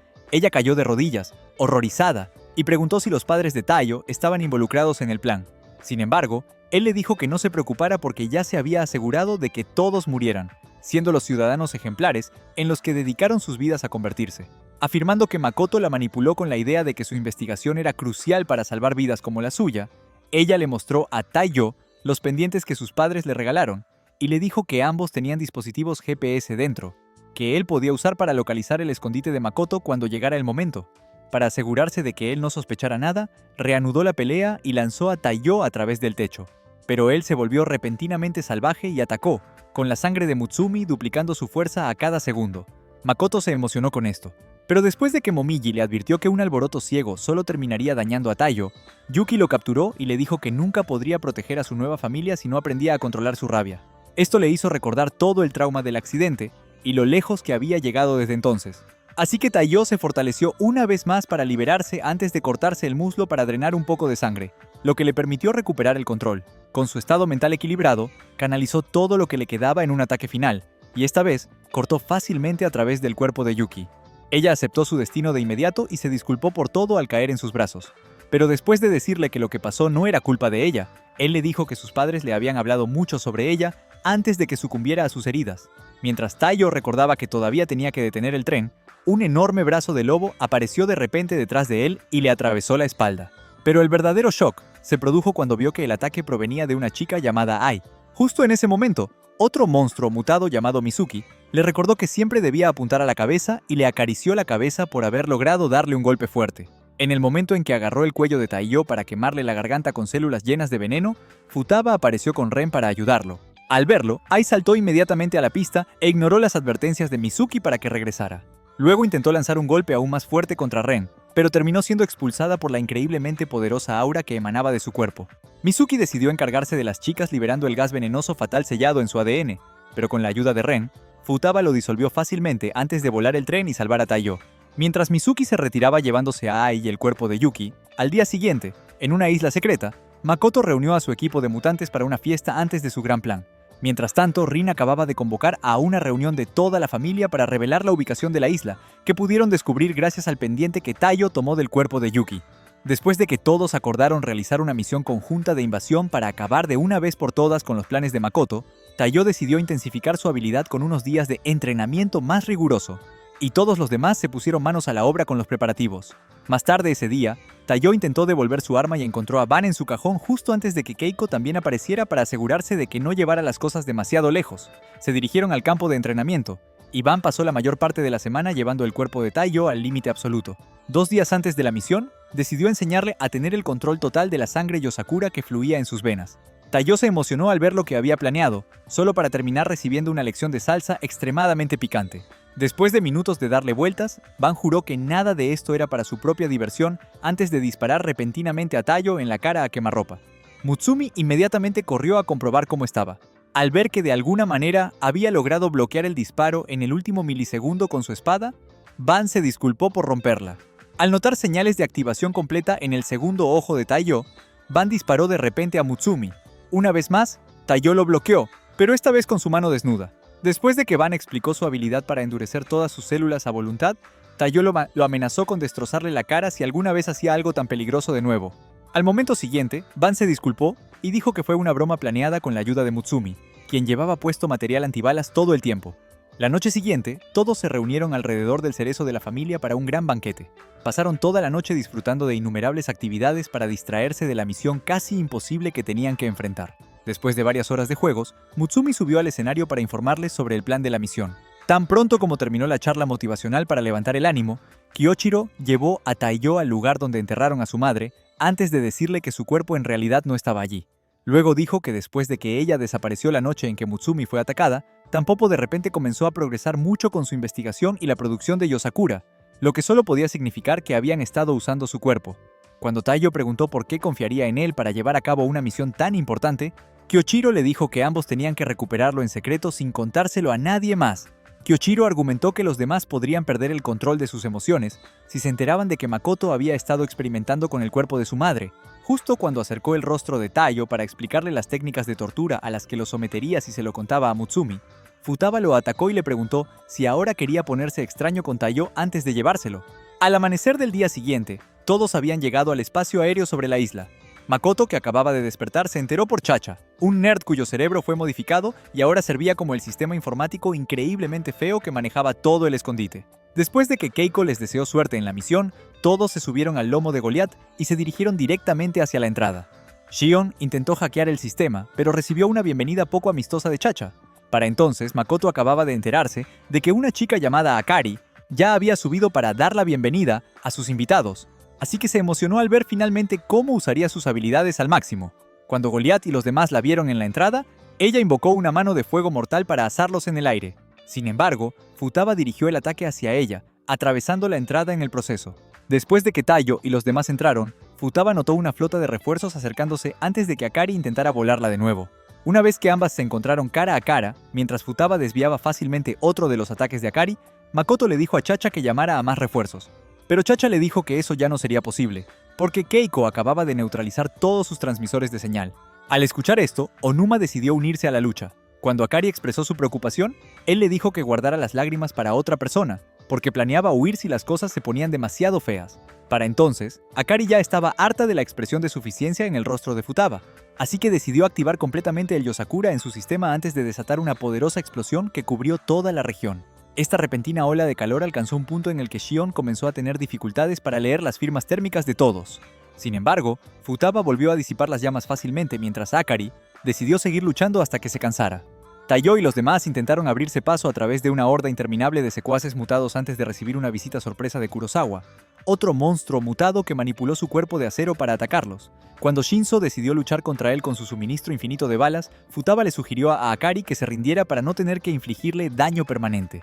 cayó de rodillas, horrorizada, y preguntó si los padres de Taiyo estaban involucrados en el plan. Sin embargo, él le dijo que no se preocupara porque ya se había asegurado de que todos murieran, siendo los ciudadanos ejemplares en los que dedicaron sus vidas a convertirse, afirmando que Makoto la manipuló con la idea de que su investigación era crucial para salvar vidas como la suya. Ella le mostró a Taiyo los pendientes que sus padres le regalaron y le dijo que ambos tenían dispositivos GPS dentro, que él podía usar para localizar el escondite de Makoto cuando llegara el momento. Para asegurarse de que él no sospechara nada, reanudó la pelea y lanzó a Taiyo a través del techo. Pero él se volvió repentinamente salvaje y atacó, con la sangre de Mutsumi duplicando su fuerza a cada segundo. Makoto se emocionó con esto. Pero después de que Momiji le advirtió que un alboroto ciego solo terminaría dañando a Taiyo, Yuki lo capturó y le dijo que nunca podría proteger a su nueva familia si no aprendía a controlar su rabia. Esto le hizo recordar todo el trauma del accidente y lo lejos que había llegado desde entonces. Así que Taiyo se fortaleció una vez más para liberarse antes de cortarse el muslo para drenar un poco de sangre, lo que le permitió recuperar el control. Con su estado mental equilibrado, canalizó todo lo que le quedaba en un ataque final, y esta vez cortó fácilmente a través del cuerpo de Yuki. Ella aceptó su destino de inmediato y se disculpó por todo al caer en sus brazos. Pero después de decirle que lo que pasó no era culpa de ella, él le dijo que sus padres le habían hablado mucho sobre ella antes de que sucumbiera a sus heridas. Mientras Taiyo recordaba que todavía tenía que detener el tren, un enorme brazo de lobo apareció de repente detrás de él y le atravesó la espalda. Pero el verdadero shock se produjo cuando vio que el ataque provenía de una chica llamada Ai. Justo en ese momento, otro monstruo mutado llamado Mizuki le recordó que siempre debía apuntar a la cabeza y le acarició la cabeza por haber logrado darle un golpe fuerte. En el momento en que agarró el cuello de Taiyo para quemarle la garganta con células llenas de veneno, Futaba apareció con Ren para ayudarlo. Al verlo, Ai saltó inmediatamente a la pista e ignoró las advertencias de Mizuki para que regresara. Luego intentó lanzar un golpe aún más fuerte contra Ren, pero terminó siendo expulsada por la increíblemente poderosa aura que emanaba de su cuerpo. Mizuki decidió encargarse de las chicas liberando el gas venenoso fatal sellado en su ADN, pero con la ayuda de Ren, Futaba lo disolvió fácilmente antes de volar el tren y salvar a Taiyo. Mientras Mizuki se retiraba llevándose a Ai y el cuerpo de Yuki, al día siguiente, en una isla secreta, Makoto reunió a su equipo de mutantes para una fiesta antes de su gran plan. Mientras tanto, Rin acababa de convocar a una reunión de toda la familia para revelar la ubicación de la isla, que pudieron descubrir gracias al pendiente que Taiyo tomó del cuerpo de Yuki. Después de que todos acordaron realizar una misión conjunta de invasión para acabar de una vez por todas con los planes de Makoto, Taiyo decidió intensificar su habilidad con unos días de entrenamiento más riguroso, y todos los demás se pusieron manos a la obra con los preparativos. Más tarde ese día, Taiyo intentó devolver su arma y encontró a Ban en su cajón justo antes de que Keiko también apareciera para asegurarse de que no llevara las cosas demasiado lejos. Se dirigieron al campo de entrenamiento, y Ban pasó la mayor parte de la semana llevando el cuerpo de Taiyo al límite absoluto. 2 días antes de la misión, decidió enseñarle a tener el control total de la sangre Yosakura que fluía en sus venas. Taiyo se emocionó al ver lo que había planeado, solo para terminar recibiendo una lección de salsa extremadamente picante. Después de minutos de darle vueltas, Ban juró que nada de esto era para su propia diversión antes de disparar repentinamente a Taiyo en la cara a quemarropa. Mutsumi inmediatamente corrió a comprobar cómo estaba. Al ver que de alguna manera había logrado bloquear el disparo en el último milisegundo con su espada, Ban se disculpó por romperla. Al notar señales de activación completa en el segundo ojo de Taiyo, Ban disparó de repente a Mutsumi. Una vez más, Taiyo lo bloqueó, pero esta vez con su mano desnuda. Después de que Ban explicó su habilidad para endurecer todas sus células a voluntad, Taiyo lo amenazó con destrozarle la cara si alguna vez hacía algo tan peligroso de nuevo. Al momento siguiente, Ban se disculpó y dijo que fue una broma planeada con la ayuda de Mutsumi, quien llevaba puesto material antibalas todo el tiempo. La noche siguiente, todos se reunieron alrededor del cerezo de la familia para un gran banquete. Pasaron toda la noche disfrutando de innumerables actividades para distraerse de la misión casi imposible que tenían que enfrentar. Después de varias horas de juegos, Mutsumi subió al escenario para informarles sobre el plan de la misión. Tan pronto como terminó la charla motivacional para levantar el ánimo, Kyoichiro llevó a Taiyo al lugar donde enterraron a su madre, antes de decirle que su cuerpo en realidad no estaba allí. Luego dijo que después de que ella desapareció la noche en que Mutsumi fue atacada, Tampopo de repente comenzó a progresar mucho con su investigación y la producción de Yosakura, lo que solo podía significar que habían estado usando su cuerpo. Cuando Taiyo preguntó por qué confiaría en él para llevar a cabo una misión tan importante, Kyoichiro le dijo que ambos tenían que recuperarlo en secreto sin contárselo a nadie más. Kyoichiro argumentó que los demás podrían perder el control de sus emociones si se enteraban de que Makoto había estado experimentando con el cuerpo de su madre. Justo cuando acercó el rostro de Taiyo para explicarle las técnicas de tortura a las que lo sometería si se lo contaba a Mutsumi, Futaba lo atacó y le preguntó si ahora quería ponerse extraño con Taiyo antes de llevárselo. Al amanecer del día siguiente, todos habían llegado al espacio aéreo sobre la isla. Makoto, que acababa de despertar, se enteró por Chacha, un nerd cuyo cerebro fue modificado y ahora servía como el sistema informático increíblemente feo que manejaba todo el escondite. Después de que Keiko les deseó suerte en la misión, todos se subieron al lomo de Goliath y se dirigieron directamente hacia la entrada. Shion intentó hackear el sistema, pero recibió una bienvenida poco amistosa de Chacha. Para entonces, Makoto acababa de enterarse de que una chica llamada Akari ya había subido para dar la bienvenida a sus invitados, así que se emocionó al ver finalmente cómo usaría sus habilidades al máximo. Cuando Goliath y los demás la vieron en la entrada, ella invocó una mano de fuego mortal para asarlos en el aire. Sin embargo, Futaba dirigió el ataque hacia ella, atravesando la entrada en el proceso. Después de que Taiyo y los demás entraron, Futaba notó una flota de refuerzos acercándose antes de que Akari intentara volarla de nuevo. Una vez que ambas se encontraron cara a cara, mientras Futaba desviaba fácilmente otro de los ataques de Akari, Makoto le dijo a Chacha que llamara a más refuerzos. Pero Chacha le dijo que eso ya no sería posible, porque Keiko acababa de neutralizar todos sus transmisores de señal. Al escuchar esto, Onuma decidió unirse a la lucha. Cuando Akari expresó su preocupación, él le dijo que guardara las lágrimas para otra persona, porque planeaba huir si las cosas se ponían demasiado feas. Para entonces, Akari ya estaba harta de la expresión de suficiencia en el rostro de Futaba, así que decidió activar completamente el Yosakura en su sistema antes de desatar una poderosa explosión que cubrió toda la región. Esta repentina ola de calor alcanzó un punto en el que Shion comenzó a tener dificultades para leer las firmas térmicas de todos. Sin embargo, Futaba volvió a disipar las llamas fácilmente mientras Akari decidió seguir luchando hasta que se cansara. Taiyo y los demás intentaron abrirse paso a través de una horda interminable de secuaces mutados antes de recibir una visita sorpresa de Kurosawa, otro monstruo mutado que manipuló su cuerpo de acero para atacarlos. Cuando Shinzo decidió luchar contra él con su suministro infinito de balas, Futaba le sugirió a Akari que se rindiera para no tener que infligirle daño permanente.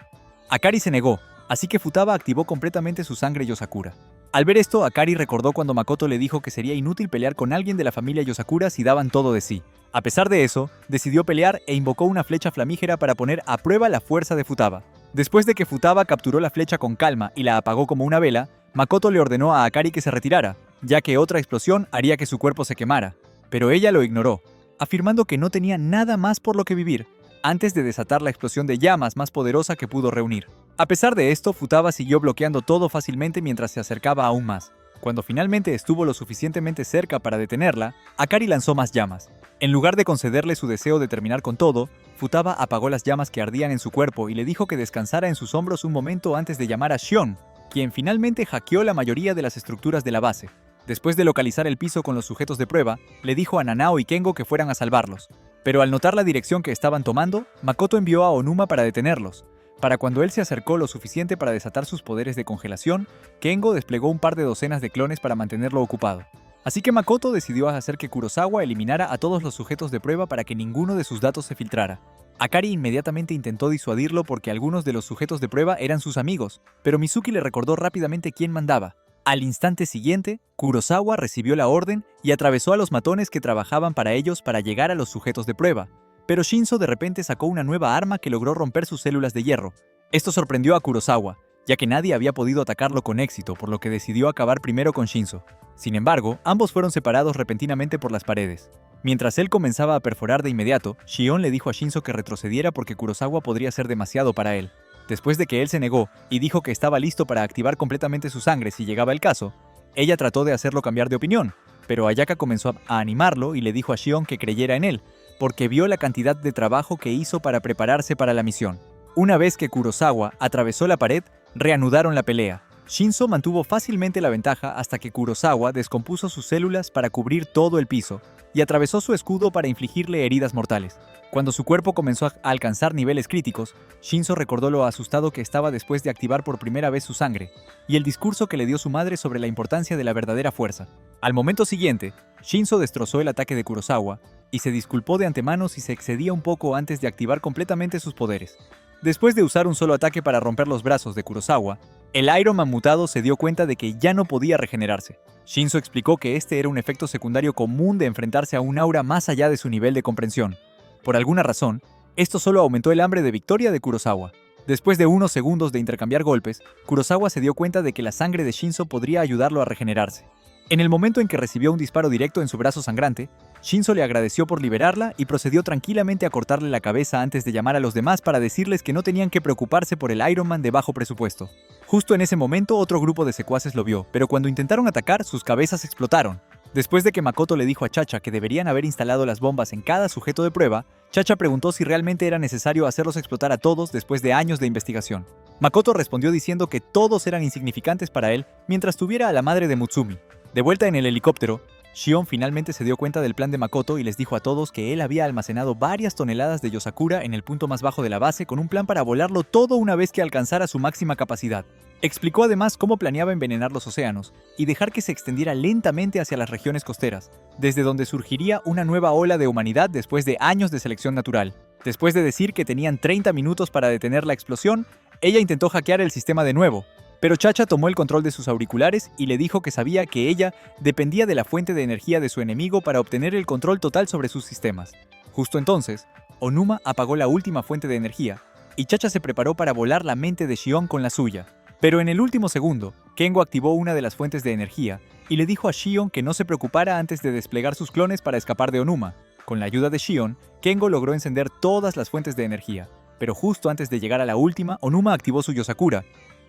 Akari se negó, así que Futaba activó completamente su sangre Yosakura. Al ver esto, Akari recordó cuando Makoto le dijo que sería inútil pelear con alguien de la familia Yosakura si daban todo de sí. A pesar de eso, decidió pelear e invocó una flecha flamígera para poner a prueba la fuerza de Futaba. Después de que Futaba capturó la flecha con calma y la apagó como una vela, Makoto le ordenó a Akari que se retirara, ya que otra explosión haría que su cuerpo se quemara. Pero ella lo ignoró, afirmando que no tenía nada más por lo que vivir, antes de desatar la explosión de llamas más poderosa que pudo reunir. A pesar de esto, Futaba siguió bloqueando todo fácilmente mientras se acercaba aún más. Cuando finalmente estuvo lo suficientemente cerca para detenerla, Akari lanzó más llamas. En lugar de concederle su deseo de terminar con todo, Futaba apagó las llamas que ardían en su cuerpo y le dijo que descansara en sus hombros un momento antes de llamar a Shion, quien finalmente hackeó la mayoría de las estructuras de la base. Después de localizar el piso con los sujetos de prueba, le dijo a Nanao y Kengo que fueran a salvarlos. Pero al notar la dirección que estaban tomando, Makoto envió a Onuma para detenerlos. Para cuando él se acercó lo suficiente para desatar sus poderes de congelación, Kengo desplegó un par de docenas de clones para mantenerlo ocupado. Así que Makoto decidió hacer que Kurosawa eliminara a todos los sujetos de prueba para que ninguno de sus datos se filtrara. Akari inmediatamente intentó disuadirlo porque algunos de los sujetos de prueba eran sus amigos, pero Mizuki le recordó rápidamente quién mandaba. Al instante siguiente, Kurosawa recibió la orden y atravesó a los matones que trabajaban para ellos para llegar a los sujetos de prueba. Pero Shinzo de repente sacó una nueva arma que logró romper sus células de hierro. Esto sorprendió a Kurosawa, ya que nadie había podido atacarlo con éxito, por lo que decidió acabar primero con Shinzo. Sin embargo, ambos fueron separados repentinamente por las paredes. Mientras él comenzaba a perforar de inmediato, Shion le dijo a Shinzo que retrocediera porque Kurosawa podría ser demasiado para él. Después de que él se negó y dijo que estaba listo para activar completamente su sangre si llegaba el caso, ella trató de hacerlo cambiar de opinión, pero Ayaka comenzó a animarlo y le dijo a Shion que creyera en él, porque vio la cantidad de trabajo que hizo para prepararse para la misión. Una vez que Kurosawa atravesó la pared, reanudaron la pelea. Shinzo mantuvo fácilmente la ventaja hasta que Kurosawa descompuso sus células para cubrir todo el piso y atravesó su escudo para infligirle heridas mortales. Cuando su cuerpo comenzó a alcanzar niveles críticos, Shinzo recordó lo asustado que estaba después de activar por primera vez su sangre, y el discurso que le dio su madre sobre la importancia de la verdadera fuerza. Al momento siguiente, Shinzo destrozó el ataque de Kurosawa y se disculpó de antemano si se excedía un poco antes de activar completamente sus poderes. Después de usar un solo ataque para romper los brazos de Kurosawa, el Iron Man mutado se dio cuenta de que ya no podía regenerarse. Shinzo explicó que este era un efecto secundario común de enfrentarse a un aura más allá de su nivel de comprensión. Por alguna razón, esto solo aumentó el hambre de victoria de Kurosawa. Después de unos segundos de intercambiar golpes, Kurosawa se dio cuenta de que la sangre de Shinzo podría ayudarlo a regenerarse. En el momento en que recibió un disparo directo en su brazo sangrante, Shinzo le agradeció por liberarla y procedió tranquilamente a cortarle la cabeza antes de llamar a los demás para decirles que no tenían que preocuparse por el Iron Man de bajo presupuesto. Justo en ese momento otro grupo de secuaces lo vio, pero cuando intentaron atacar, sus cabezas explotaron. Después de que Makoto le dijo a Chacha que deberían haber instalado las bombas en cada sujeto de prueba, Chacha preguntó si realmente era necesario hacerlos explotar a todos después de años de investigación. Makoto respondió diciendo que todos eran insignificantes para él mientras tuviera a la madre de Mutsumi. De vuelta en el helicóptero, Shion finalmente se dio cuenta del plan de Makoto y les dijo a todos que él había almacenado varias toneladas de Yosakura en el punto más bajo de la base con un plan para volarlo todo una vez que alcanzara su máxima capacidad. Explicó además cómo planeaba envenenar los océanos y dejar que se extendiera lentamente hacia las regiones costeras, desde donde surgiría una nueva ola de humanidad después de años de selección natural. Después de decir que tenían 30 minutos para detener la explosión, ella intentó hackear el sistema de nuevo, pero Chacha tomó el control de sus auriculares y le dijo que sabía que ella dependía de la fuente de energía de su enemigo para obtener el control total sobre sus sistemas. Justo entonces, Onuma apagó la última fuente de energía, y Chacha se preparó para volar la mente de Shion con la suya. Pero en el último segundo, Kengo activó una de las fuentes de energía y le dijo a Shion que no se preocupara antes de desplegar sus clones para escapar de Onuma. Con la ayuda de Shion, Kengo logró encender todas las fuentes de energía, pero justo antes de llegar a la última, Onuma activó su Yosakura,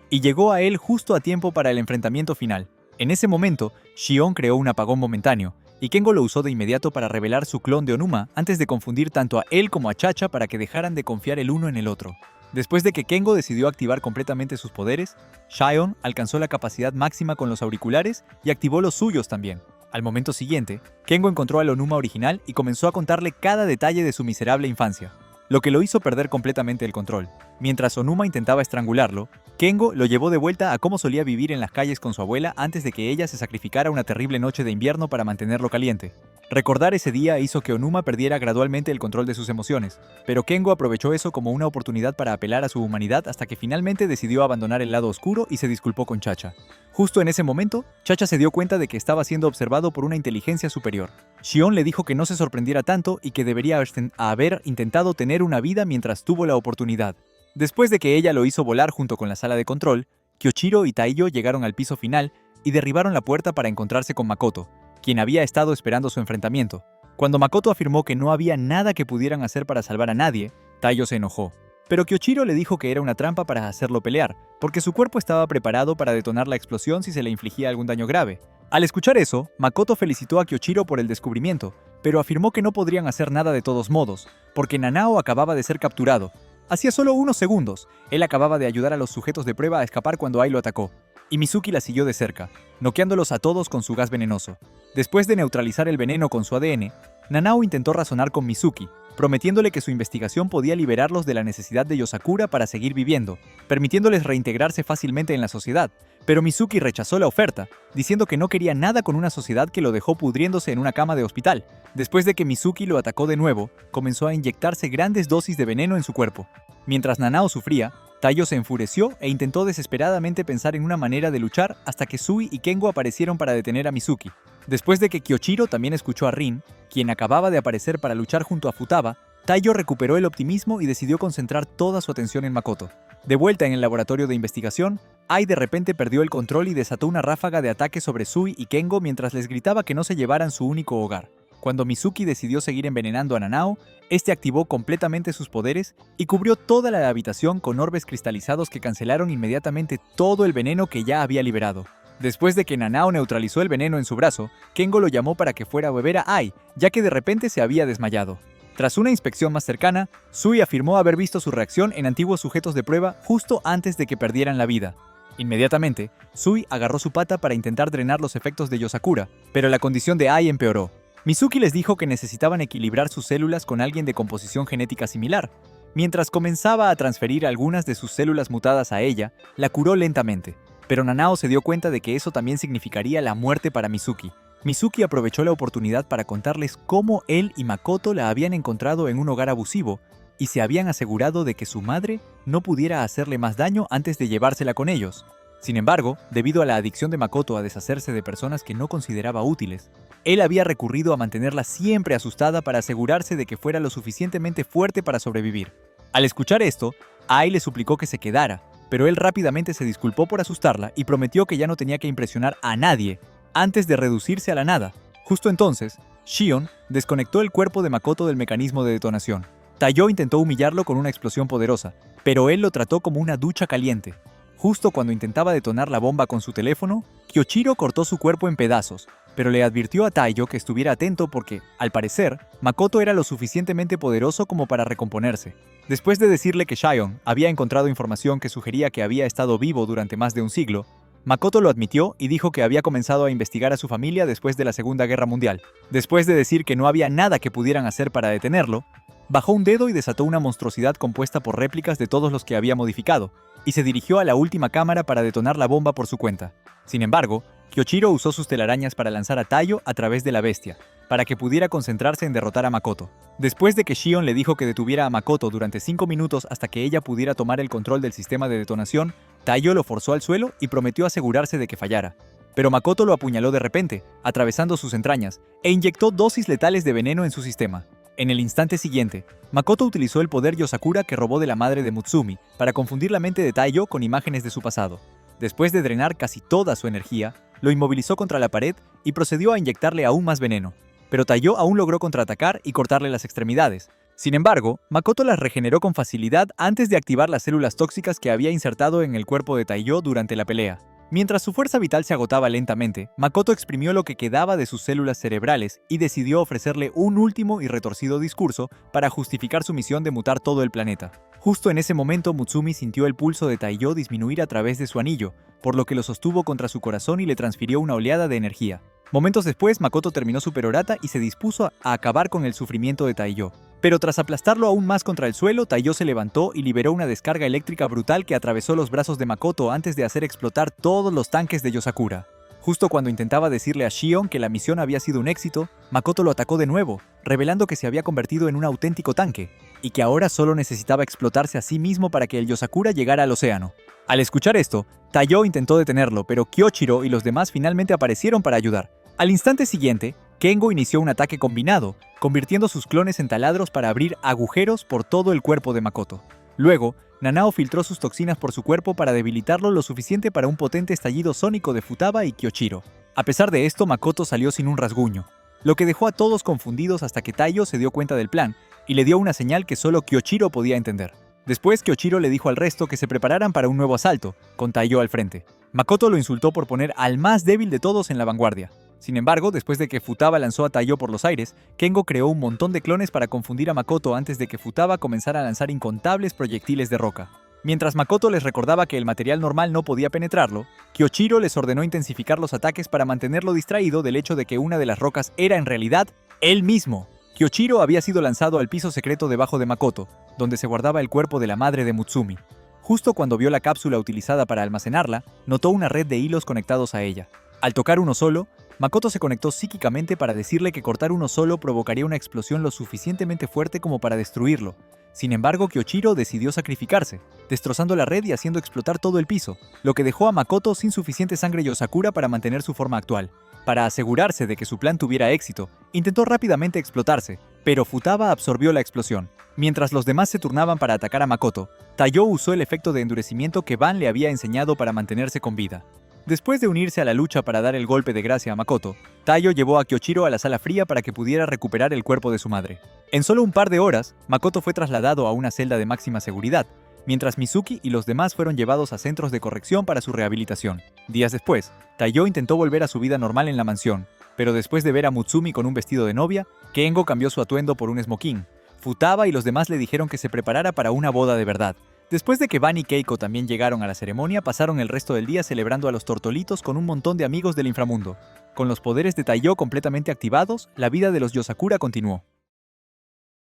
y llegó a él justo a tiempo para el enfrentamiento final. En ese momento, Shion creó un apagón momentáneo, y Kengo lo usó de inmediato para revelar su clon de Onuma antes de confundir tanto a él como a Chacha para que dejaran de confiar el uno en el otro. Después de que Kengo decidió activar completamente sus poderes, Shion alcanzó la capacidad máxima con los auriculares y activó los suyos también. Al momento siguiente, Kengo encontró al Onuma original y comenzó a contarle cada detalle de su miserable infancia, lo que lo hizo perder completamente el control. Mientras Onuma intentaba estrangularlo, Kengo lo llevó de vuelta a cómo solía vivir en las calles con su abuela antes de que ella se sacrificara una terrible noche de invierno para mantenerlo caliente. Recordar ese día hizo que Onuma perdiera gradualmente el control de sus emociones, pero Kengo aprovechó eso como una oportunidad para apelar a su humanidad hasta que finalmente decidió abandonar el lado oscuro y se disculpó con Chacha. Justo en ese momento, Chacha se dio cuenta de que estaba siendo observado por una inteligencia superior. Shion le dijo que no se sorprendiera tanto y que debería haber intentado tener una vida mientras tuvo la oportunidad. Después de que ella lo hizo volar junto con la sala de control, Kyoshiro y Taiyo llegaron al piso final y derribaron la puerta para encontrarse con Makoto, quien había estado esperando su enfrentamiento. Cuando Makoto afirmó que no había nada que pudieran hacer para salvar a nadie, Taiyo se enojó. Pero Kyoshiro le dijo que era una trampa para hacerlo pelear, porque su cuerpo estaba preparado para detonar la explosión si se le infligía algún daño grave. Al escuchar eso, Makoto felicitó a Kyoshiro por el descubrimiento, pero afirmó que no podrían hacer nada de todos modos, porque Nanao acababa de ser capturado. Hacía solo unos segundos, él acababa de ayudar a los sujetos de prueba a escapar cuando Ai lo atacó, y Mizuki la siguió de cerca, noqueándolos a todos con su gas venenoso. Después de neutralizar el veneno con su ADN, Nanao intentó razonar con Mizuki, prometiéndole que su investigación podía liberarlos de la necesidad de Yosakura para seguir viviendo, permitiéndoles reintegrarse fácilmente en la sociedad. Pero Mizuki rechazó la oferta, diciendo que no quería nada con una sociedad que lo dejó pudriéndose en una cama de hospital. Después de que Mizuki lo atacó de nuevo, comenzó a inyectarse grandes dosis de veneno en su cuerpo. Mientras Nanao sufría, Taiyo se enfureció e intentó desesperadamente pensar en una manera de luchar hasta que Sui y Kengo aparecieron para detener a Mizuki. Después de que Kyoshiro también escuchó a Rin, quien acababa de aparecer para luchar junto a Futaba, Taiyo recuperó el optimismo y decidió concentrar toda su atención en Makoto. De vuelta en el laboratorio de investigación, Ai de repente perdió el control y desató una ráfaga de ataque sobre Sui y Kengo mientras les gritaba que no se llevaran su único hogar. Cuando Mizuki decidió seguir envenenando a Nanao, este activó completamente sus poderes y cubrió toda la habitación con orbes cristalizados que cancelaron inmediatamente todo el veneno que ya había liberado. Después de que Nanao neutralizó el veneno en su brazo, Kengo lo llamó para que fuera a beber a Ai, ya que de repente se había desmayado. Tras una inspección más cercana, Sui afirmó haber visto su reacción en antiguos sujetos de prueba justo antes de que perdieran la vida. Inmediatamente, Sui agarró su pata para intentar drenar los efectos de Yosakura, pero la condición de Ai empeoró. Mizuki les dijo que necesitaban equilibrar sus células con alguien de composición genética similar. Mientras comenzaba a transferir algunas de sus células mutadas a ella, la curó lentamente. Pero Nanao se dio cuenta de que eso también significaría la muerte para Mizuki. Mizuki aprovechó la oportunidad para contarles cómo él y Makoto la habían encontrado en un hogar abusivo y se habían asegurado de que su madre no pudiera hacerle más daño antes de llevársela con ellos. Sin embargo, debido a la adicción de Makoto a deshacerse de personas que no consideraba útiles, él había recurrido a mantenerla siempre asustada para asegurarse de que fuera lo suficientemente fuerte para sobrevivir. Al escuchar esto, Ai le suplicó que se quedara, pero él rápidamente se disculpó por asustarla y prometió que ya no tenía que impresionar a nadie antes de reducirse a la nada. Justo entonces, Shion desconectó el cuerpo de Makoto del mecanismo de detonación. Taiyo intentó humillarlo con una explosión poderosa, pero él lo trató como una ducha caliente. Justo cuando intentaba detonar la bomba con su teléfono, Kyoichiro cortó su cuerpo en pedazos, pero le advirtió a Taiyo que estuviera atento porque, al parecer, Makoto era lo suficientemente poderoso como para recomponerse. Después de decirle que Shion había encontrado información que sugería que había estado vivo durante más de un siglo, Makoto lo admitió y dijo que había comenzado a investigar a su familia después de la Segunda Guerra Mundial. Después de decir que no había nada que pudieran hacer para detenerlo, bajó un dedo y desató una monstruosidad compuesta por réplicas de todos los que había modificado, y se dirigió a la última cámara para detonar la bomba por su cuenta. Sin embargo, Kyoichiro usó sus telarañas para lanzar a Taiyo a través de la bestia, para que pudiera concentrarse en derrotar a Makoto. Después de que Shion le dijo que detuviera a Makoto durante 5 minutos hasta que ella pudiera tomar el control del sistema de detonación, Taiyo lo forzó al suelo y prometió asegurarse de que fallara. Pero Makoto lo apuñaló de repente, atravesando sus entrañas, e inyectó dosis letales de veneno en su sistema. En el instante siguiente, Makoto utilizó el poder Yosakura que robó de la madre de Mutsumi para confundir la mente de Taiyo con imágenes de su pasado. Después de drenar casi toda su energía, lo inmovilizó contra la pared y procedió a inyectarle aún más veneno. Pero Taiyo aún logró contraatacar y cortarle las extremidades. Sin embargo, Makoto las regeneró con facilidad antes de activar las células tóxicas que había insertado en el cuerpo de Taiyo durante la pelea. Mientras su fuerza vital se agotaba lentamente, Makoto exprimió lo que quedaba de sus células cerebrales y decidió ofrecerle un último y retorcido discurso para justificar su misión de mutar todo el planeta. Justo en ese momento, Mutsumi sintió el pulso de Taiyo disminuir a través de su anillo, por lo que lo sostuvo contra su corazón y le transfirió una oleada de energía. Momentos después, Makoto terminó su perorata y se dispuso a acabar con el sufrimiento de Taiyo. Pero tras aplastarlo aún más contra el suelo, Taiyo se levantó y liberó una descarga eléctrica brutal que atravesó los brazos de Makoto antes de hacer explotar todos los tanques de Yosakura. Justo cuando intentaba decirle a Shion que la misión había sido un éxito, Makoto lo atacó de nuevo, revelando que se había convertido en un auténtico tanque, y que ahora solo necesitaba explotarse a sí mismo para que el Yosakura llegara al océano. Al escuchar esto, Taiyo intentó detenerlo, pero Kyoichiro y los demás finalmente aparecieron para ayudar. Al instante siguiente, Kengo inició un ataque combinado, convirtiendo sus clones en taladros para abrir agujeros por todo el cuerpo de Makoto. Luego, Nanao filtró sus toxinas por su cuerpo para debilitarlo lo suficiente para un potente estallido sónico de Futaba y Kyoichiro. A pesar de esto, Makoto salió sin un rasguño, lo que dejó a todos confundidos hasta que Taiyo se dio cuenta del plan y le dio una señal que solo Kyoichiro podía entender. Después, Kyoichiro le dijo al resto que se prepararan para un nuevo asalto, con Taiyo al frente. Makoto lo insultó por poner al más débil de todos en la vanguardia. Sin embargo, después de que Futaba lanzó a Taiyo por los aires, Kengo creó un montón de clones para confundir a Makoto antes de que Futaba comenzara a lanzar incontables proyectiles de roca. Mientras Makoto les recordaba que el material normal no podía penetrarlo, Kyoichiro les ordenó intensificar los ataques para mantenerlo distraído del hecho de que una de las rocas era en realidad él mismo. Kyoichiro había sido lanzado al piso secreto debajo de Makoto, donde se guardaba el cuerpo de la madre de Mutsumi. Justo cuando vio la cápsula utilizada para almacenarla, notó una red de hilos conectados a ella. Al tocar uno solo, Makoto se conectó psíquicamente para decirle que cortar uno solo provocaría una explosión lo suficientemente fuerte como para destruirlo. Sin embargo, Kyoichiro decidió sacrificarse, destrozando la red y haciendo explotar todo el piso, lo que dejó a Makoto sin suficiente sangre Yosakura para mantener su forma actual. Para asegurarse de que su plan tuviera éxito, intentó rápidamente explotarse, pero Futaba absorbió la explosión. Mientras los demás se turnaban para atacar a Makoto, Taiyo usó el efecto de endurecimiento que Ban le había enseñado para mantenerse con vida. Después de unirse a la lucha para dar el golpe de gracia a Makoto, Taiyo llevó a Kyoichiro a la sala fría para que pudiera recuperar el cuerpo de su madre. En solo un par de horas, Makoto fue trasladado a una celda de máxima seguridad, mientras Mizuki y los demás fueron llevados a centros de corrección para su rehabilitación. Días después, Taiyo intentó volver a su vida normal en la mansión, pero después de ver a Mutsumi con un vestido de novia, Kengo cambió su atuendo por un smoking. Futaba y los demás le dijeron que se preparara para una boda de verdad. Después de que Ban y Keiko también llegaron a la ceremonia, pasaron el resto del día celebrando a los tortolitos con un montón de amigos del inframundo. Con los poderes de Taiyo completamente activados, la vida de los Yosakura continuó.